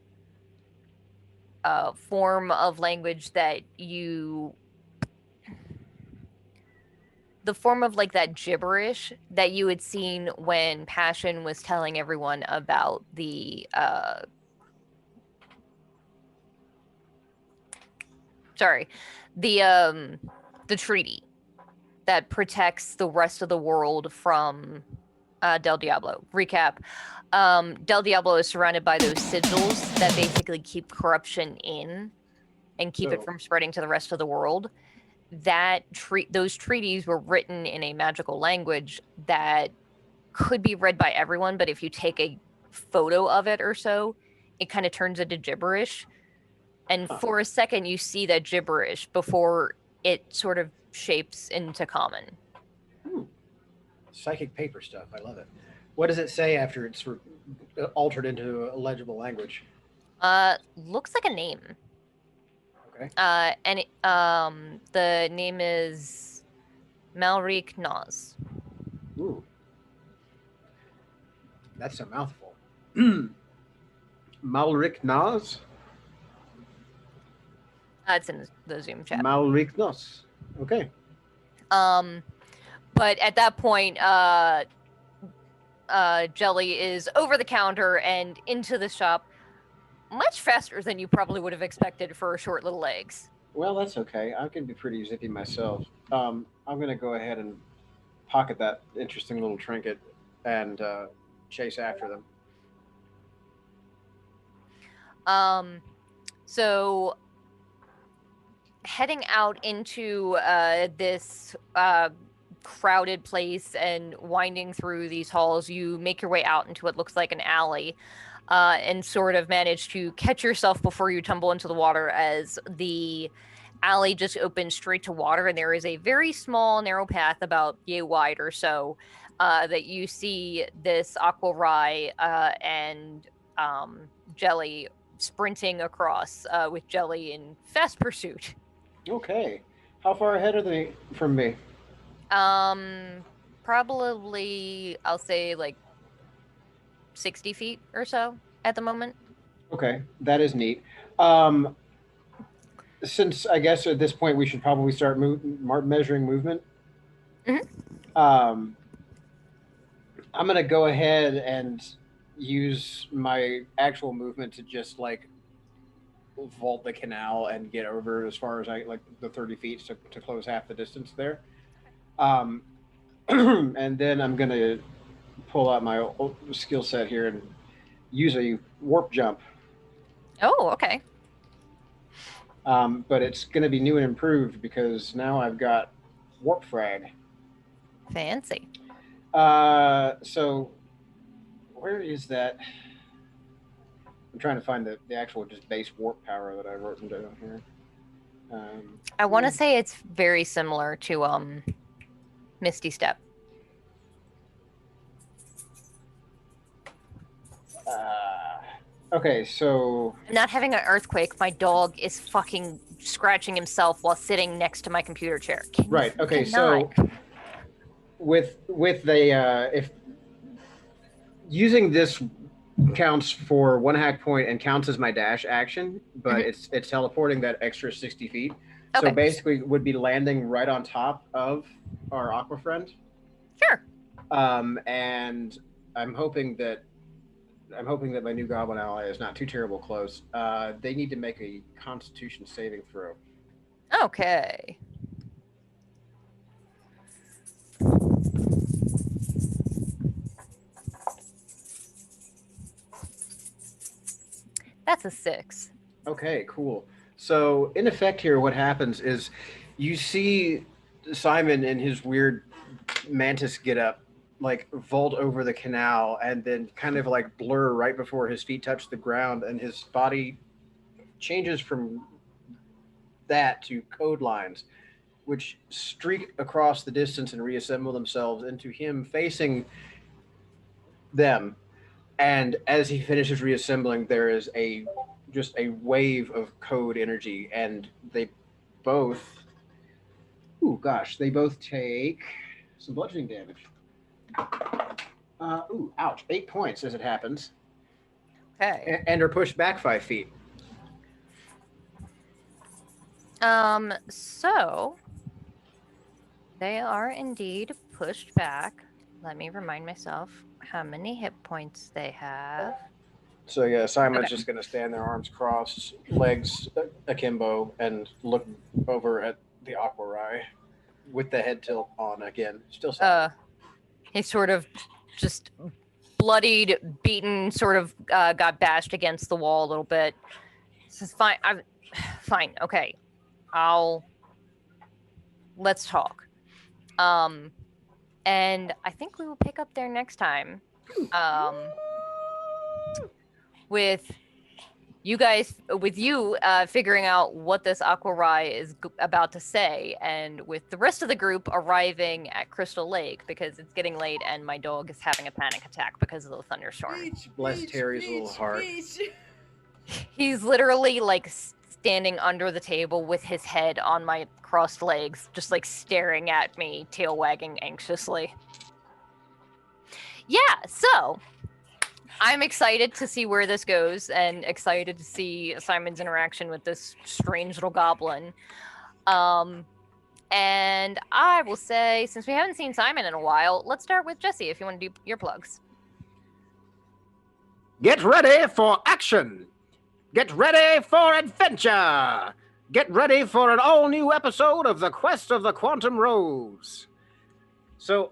form of language that the form of like that gibberish that you had seen when Passion was telling everyone about the treaty that protects the rest of the world from Del Diablo. Recap. Del Diablo is surrounded by those sigils that basically keep corruption in and keep it from spreading to the rest of the world. Those treaties were written in a magical language that could be read by everyone, but if you take a photo of it or so, it kind of turns into gibberish. And for a second, you see that gibberish before it sort of shapes into common. Psychic paper stuff. I love it. What does it say after it's altered into a legible language? Looks like a name. Okay. And the name is Malrik Naz. Ooh. That's a mouthful. Malrik Naz? It's in the Zoom chat. Malrik Naz. Okay. But at that point, Jelly is over the counter and into the shop much faster than you probably would have expected for her short little legs. Well, that's okay. I can be pretty zippy myself. I'm going to go ahead and pocket that interesting little trinket and chase after them. So heading out into this crowded place and winding through these halls, you make your way out into what looks like an alley, and sort of manage to catch yourself before you tumble into the water, as the alley just opens straight to water, and there is a very small narrow path about yay wide or so, that you see this Aqua Rye and Jelly sprinting across, with Jelly in fast pursuit. Okay. How far ahead are they from me? Probably, I'll say like 60 feet or so at the moment. Okay, that is neat. Since I guess at this point we should probably start measuring movement. Mm-hmm. I'm going to go ahead and use my actual movement to just like vault the canal and get over as far as the 30 feet to close half the distance there. And then I'm going to pull out my skill set here and use a warp jump. Oh, okay. But it's going to be new and improved because now I've got warp frag. Fancy. So where is that? I'm trying to find the actual just base warp power that I wrote down here. I want to say it's very similar to Misty Step. Okay, so I'm not having an earthquake. My dog is fucking scratching himself while sitting next to my computer chair. Right. Okay. So with the if using this counts for 1 hack point and counts as my dash action, but it's teleporting that extra 60 feet. So Okay. basically, would be landing right on top of our Aqua friend. Sure. And I'm hoping that my new goblin ally is not too terrible close. They need to make a Constitution saving throw. Okay. That's a 6. Okay, cool. So in effect here, what happens is you see Simon in his weird mantis getup, like vault over the canal and then kind of like blur right before his feet touch the ground, and his body changes from that to code lines, which streak across the distance and reassemble themselves into him facing them. And as he finishes reassembling, there is just a wave of code energy, and they both take some bludgeoning damage. Ouch. 8 points as it happens. Okay. And are pushed back 5 feet. So they are indeed pushed back. Let me remind myself how many hit points they have. So yeah, Simon's Okay. just going to stand there, arms crossed, legs akimbo, and look over at the Aqua with the head tilt on again. Still silent. He sort of just bloodied, beaten, sort of got bashed against the wall a little bit. This is fine. Fine. Okay. Let's talk. And I think we will pick up there next time. With you guys, figuring out what this Aqua Rai is about to say, and with the rest of the group arriving at Crystal Lake because it's getting late and my dog is having a panic attack because of the thunderstorm. Bless Terry's little heart. He's literally like standing under the table with his head on my crossed legs, just like staring at me, tail wagging anxiously. Yeah, so I'm excited to see where this goes and excited to see Simon's interaction with this strange little goblin. And I will say, since we haven't seen Simon in a while, let's start with Jesse if you want to do your plugs. Get ready for action! Get ready for adventure! Get ready for an all-new episode of The Quest of the Quantum Rose. So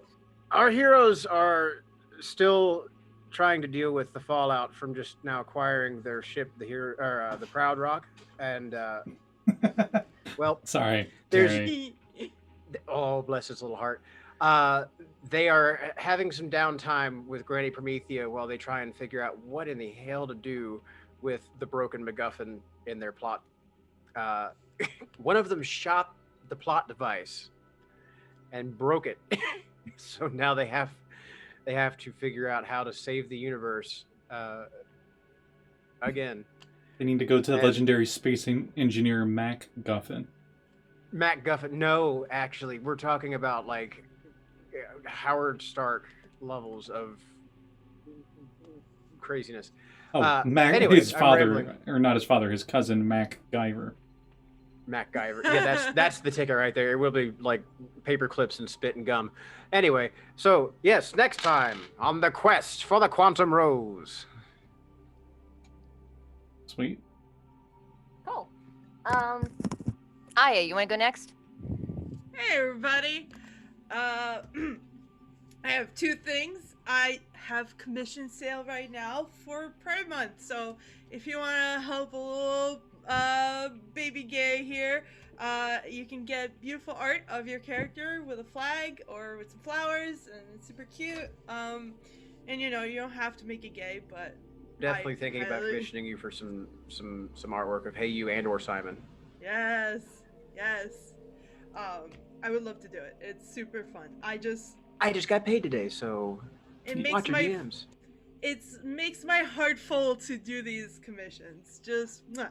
our heroes are still trying to deal with the fallout from just now acquiring their ship, the Proud Rock, and well, Sorry, there's Terry. oh, bless his little heart. They are having some downtime with Granny Promethea while they try and figure out what in the hell to do with the broken MacGuffin in their plot. One of them shot the plot device and broke it, so now they have to figure out how to save the universe again. They need to go to the legendary space engineer Mac Guffin. Mac Guffin. No, actually, we're talking about like Howard Stark levels of craziness. Oh, Mac, anyways, his I'm father, rambling. or not his father, his cousin Mac Guyver. MacGyver. Yeah, that's the ticket right there. It will be like paper clips and spit and gum. Anyway, so yes, next time on the quest for the Quantum Rose. Sweet. Cool. Aya, you want to go next? Hey everybody. I have 2 things. I have commission sale right now for Pride Month, so if you want to help a little baby gay here, you can get beautiful art of your character with a flag or with some flowers, and it's super cute. And you know, you don't have to make it gay, but Definitely thinking about commissioning you for some artwork of Hey You and or Simon. Yes. I would love to do it. It's super fun. I just got paid today, so it watch makes your my DMs. it makes my heart full to do these commissions. Just mwah.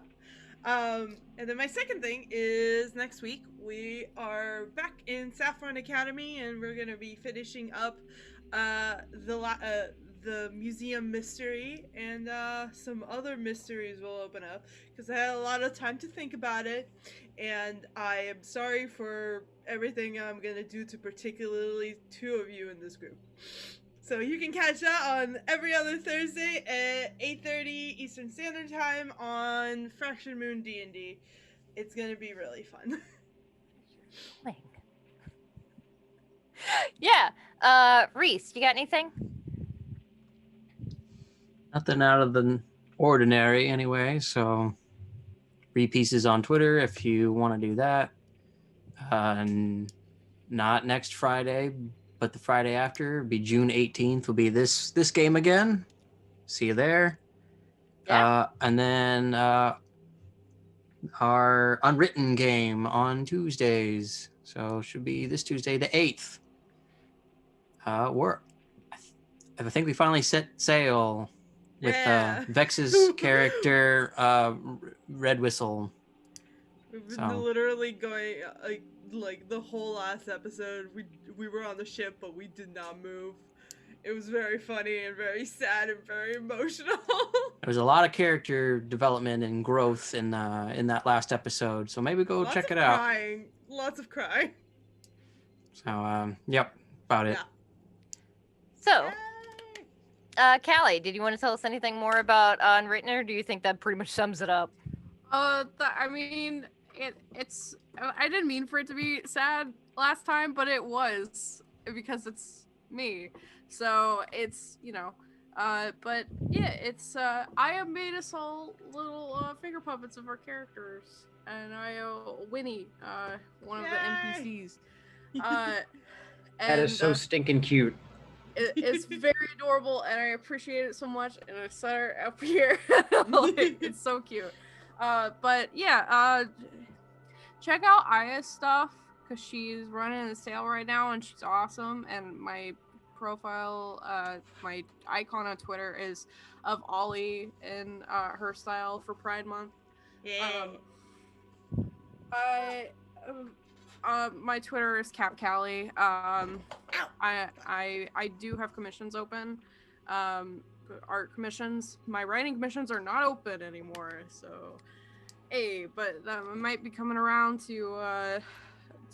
And then my second thing is next week we are back in Saffron Academy, and we're gonna be finishing up the the museum mystery, and some other mysteries will open up, because I had a lot of time to think about it, and I am sorry for everything I'm gonna do to particularly 2 of you in this group. So you can catch that on every other Thursday at 8:30 Eastern Standard Time on Fraction Moon D&D. It's gonna be really fun. Yeah. Reese, you got anything? Nothing out of the ordinary anyway, so Repieces on Twitter if you want to do that. And not next Friday, but the Friday after, be June 18th, will be this game again. See you there. Yeah. And then our Unwritten game on Tuesdays. So should be this Tuesday, the 8th. I think we finally set sail with Vex's character, Red Whistle. We've been literally going like the whole last episode. We were on the ship, but we did not move. It was very funny and very sad and very emotional. There was a lot of character development and growth in that last episode, so maybe go check it out. Lots of crying. So yep, about it. Yeah. So, Callie, did you want to tell us anything more about Unwritten, or do you think that pretty much sums it up? I mean, it's. I didn't mean for it to be sad last time, but it was because it's me. So it's but yeah, it's. I have made us all little finger puppets of our characters, and I Winnie, one of the NPCs. That is so stinking cute. It's very adorable, and I appreciate it so much. And I set her up here. It's so cute. But yeah, check out Aya's stuff because she's running a sale right now, and she's awesome. And my profile, my icon on Twitter is of Ollie in her style for Pride Month. Yeah. My Twitter is Callie. I do have commissions open. Art commissions. My writing commissions are not open anymore. So, but I might be coming around to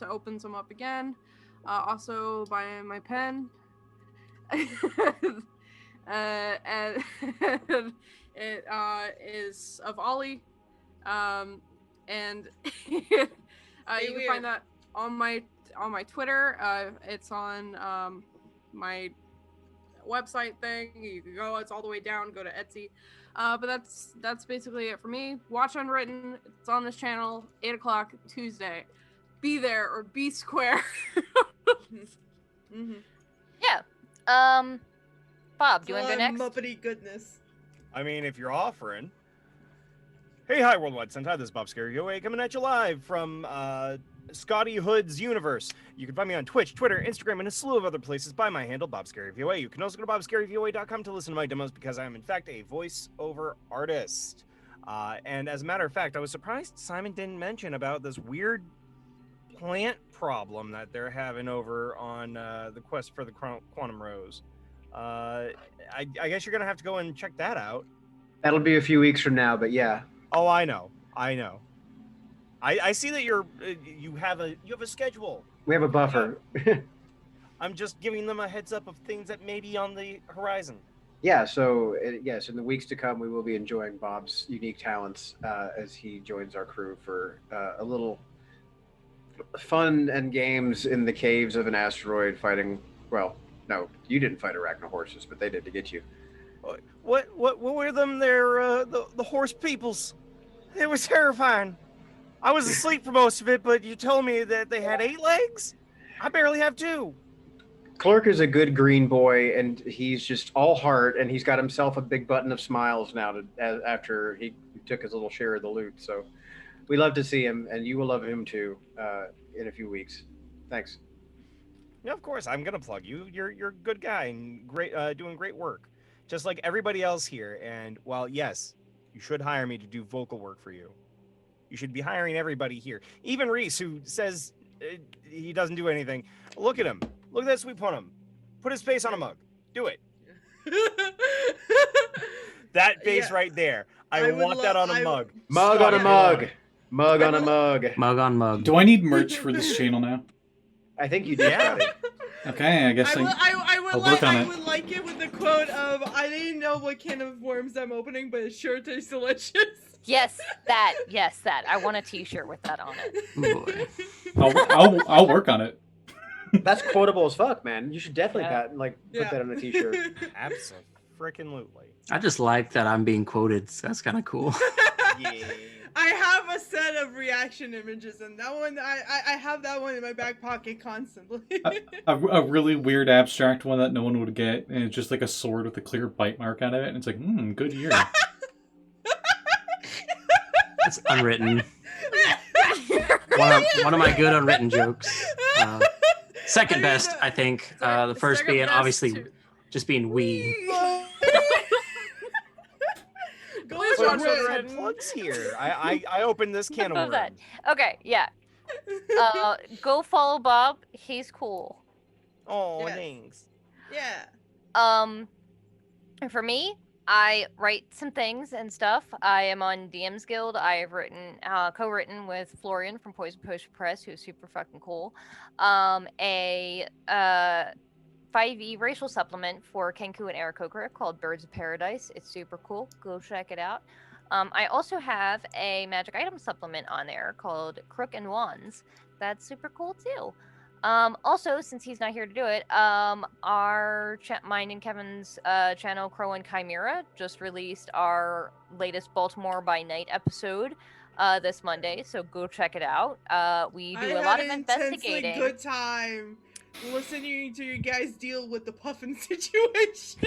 open some up again. Also buy my pen. And it is of Ollie. And you can find that on my Twitter. It's on my website thing. You can go, it's all the way down, go to Etsy. But that's basically it for me. Watch Unwritten. It's on this channel, 8:00 Tuesday. Be there or be square. Mm-hmm. Yeah. Bob, do you want to go next? Muppety goodness. I mean, if you're offering. Hey, hi, Worldwide Sentai. This is Bob Scary Away coming at you live from Scotty Hood's universe. You can find me on Twitch, Twitter, Instagram, and a slew of other places by my handle, BobScaryVOA. You can also go to BobScaryVOA.com to listen to my demos because I am, in fact, a voiceover artist. And as a matter of fact, I was surprised Simon didn't mention about this weird plant problem that they're having over on the quest for the Quantum Rose. I guess you're going to have to go and check that out. That'll be a few weeks from now, but yeah. Oh, I know. I see that you have a schedule. We have a buffer. I'm just giving them a heads up of things that may be on the horizon. Yeah, so yes, in the weeks to come, we will be enjoying Bob's unique talents as he joins our crew for a little fun and games in the caves of an asteroid fighting. Well, no, you didn't fight arachno horses, but they did to get you. What were them? They're the horse peoples. It was terrifying. I was asleep for most of it, but you told me that they had 8 legs? I barely have 2. Clerk is a good green boy, and he's just all heart, and he's got himself a big button of smiles now after he took his little share of the loot. So we love to see him, and you will love him too in a few weeks. Thanks. Yeah, of course. I'm gonna plug you. You're a good guy and great, doing great work, just like everybody else here. And while yes, you should hire me to do vocal work for you, you should be hiring everybody here. Even Reese, who says he doesn't do anything. Look at him. Look at that sweet Punham. Put his face on a mug. Do it. That face Yeah. right there. I I would want that lo- on a I- mug. Mug on a Scotty, mug. Mug on a mug. Mug on mug. Do I need merch for this channel now? I think you do. Yeah. Scotty. Okay, I guess I I'll work on it. would like it with the quote of I didn't know what can of worms I'm opening, but it sure tastes delicious. Yes, that. I want a T-shirt with that on it. Oh, boy. I'll work on it. That's quotable as fuck, man. You should definitely Yeah. put Yeah. that on a t-shirt. Abso-freaking-lutely. I just like that I'm being quoted. So that's kind of cool. Yeah. I have a set of reaction images, and that one I have that one in my back pocket constantly. A really weird abstract one that no one would get, and it's just like a sword with a clear bite mark out of it, and it's like, good year. It's unwritten. One of my good unwritten jokes. Second best, I think. The first Second being best, obviously too. just being we. Go Please with watch your the red. red. Plugs here. I opened this can of Love that. worms. Okay, yeah. Go follow Bob. He's cool. Oh, Yes. thanks. Yeah. And for me, I write some things and stuff. I am on DM's Guild. I have written, co-written with Florian from Poison Potion Press, who's super fucking cool. A 5e racial supplement for Kenku and Aarakocra called Birds of Paradise. It's super cool. Go check it out. I also have a magic item supplement on there called Crook and Wands. That's super cool too. Also, since he's not here to do it, mine and Kevin's channel, Crow and Chimera, just released our latest Baltimore by Night episode this Monday, so go check it out. We do a lot of I had an intensely investigating. good time listening to you guys deal with the puffin situation.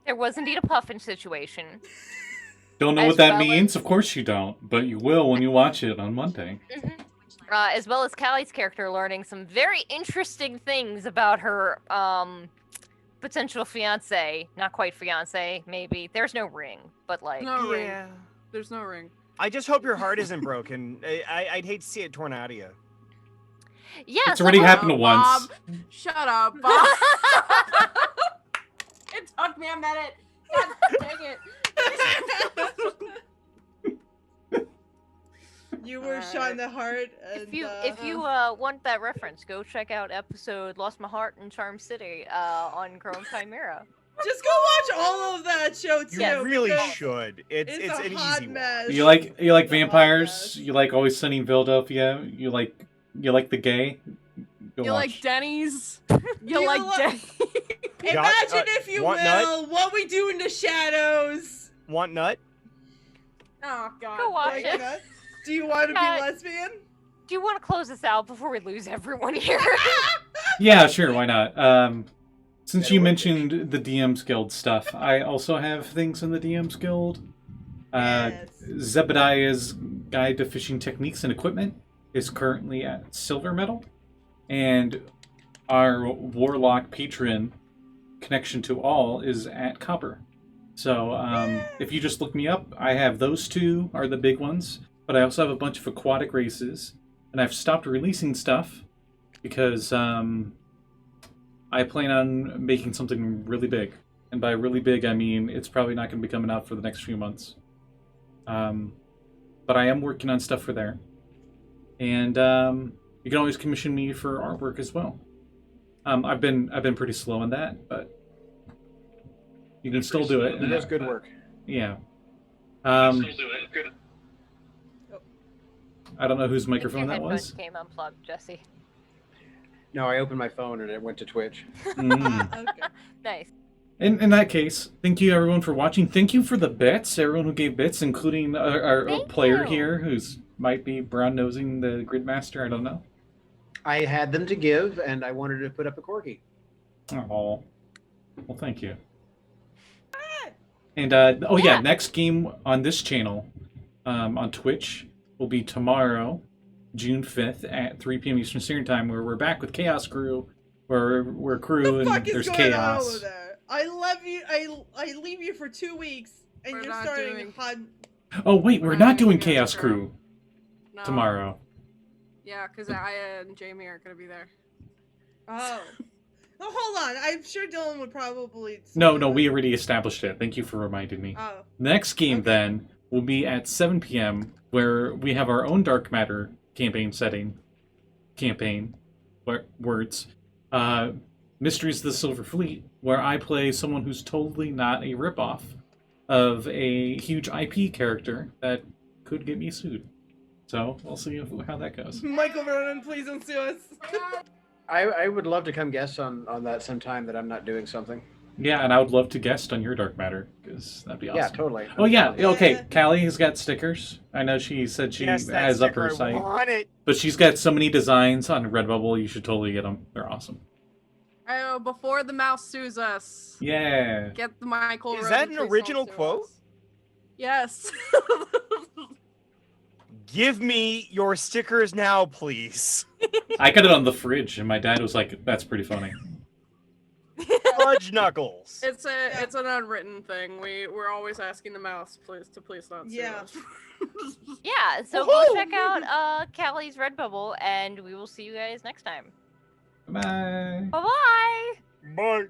There was indeed a puffin situation. Don't know As what that well as- means? Of course you don't, but you will when you watch it on Monday. As well as Callie's character learning some very interesting things about her potential fiance. Not quite fiance, maybe. There's no ring, but like... No ring. There's no ring. I just hope your heart isn't broken. I'd hate to see it torn out of you. Yeah, It's already someone- happened once. Bob, shut up, Bob. It took me a minute. God dang it. You were shot in the heart. And, If you want that reference, go check out episode "Lost My Heart in Charm City" on Crow and Chimera. just go watch all of that show too. You really because should. It's a an hot easy mess. You like It's a hot vampires? mess. You like Always Sunny in Philadelphia? You like the gay? Go You watch. like Denny's? You You like like- Denny's? Imagine, if you want will, nut? what we do in the shadows. Want nut? Oh God. Go watch Like it. that. Do you want to be Yeah. lesbian? Do you want to close this out before we lose everyone here? Yeah, sure. Why not? Since you mentioned the DM's Guild stuff, I also have things in the DM's Guild. Yes. Zebediah's Guide to Fishing Techniques and Equipment is currently at silver medal, and our Warlock patron Connection to All is at copper. So if you just look me up, I have those two are the big ones, but I also have a bunch of aquatic races, and I've stopped releasing stuff because I plan on making something really big. And by really big, I mean it's probably not going to be coming out for the next few months. But I am working on stuff for there. And you can always commission me for artwork as well. I've been pretty slow on that, but you can still do it. He does good work. Yeah. I don't know whose microphone Your that headphones was. came unplugged, Jesse. No, I opened my phone and it went to Twitch. Mm. Okay. Nice. In that case, thank you everyone for watching. Thank you for the bits, everyone who gave bits, including our Thank player you. here, who's might be brown nosing the Gridmaster. I don't know. I had them to give, and I wanted to put up a corgi. Oh, well, thank you. And oh yeah, Yeah. next game on this channel, on Twitch, will be tomorrow, June 5th at 3 p.m. Eastern Standard Time, where we're back with Chaos Crew, where we're crew What the and fuck is there's going on over chaos. there? I love you. I leave you for 2 weeks, and We're you're not starting doing- hot. Oh wait, we're We're not not doing doing Chaos Chaos Crew No. tomorrow. Yeah, because I and Jamie aren't gonna be there. Oh. Oh, hold on. I'm sure Dylan would probably. No, we already established it. Thank you for reminding me. Oh. Next game, Okay. then, will be at 7 p.m., where we have our own Dark Matter campaign setting. Words. Mysteries of the Silver Fleet, where I play someone who's totally not a ripoff of a huge IP character that could get me sued. So, we'll see how that goes. Michael Vernon, please don't sue us. I would love to come guest on that sometime that I'm not doing something. Yeah, and I would love to guest on your Dark Matter, because that'd be awesome. Yeah, totally. Oh, yeah, okay, Callie has got stickers. I know she said she Yes, that has up her sticker, I site. want it. But she's got so many designs on Redbubble, you should totally get them. They're awesome. Oh, before the mouse sues us. Yeah. Get the Michael. Is Rosen, that an please don't original sue quote? us. Yes. Give me your stickers now, please. I got it on the fridge, and my dad was like, that's pretty funny. Fudge knuckles. It's an unwritten thing. We're always asking the mouse please not sue Yeah. us. Yeah, so go check out Callie's Redbubble, and we will see you guys next time. Bye. Bye-bye! Bye.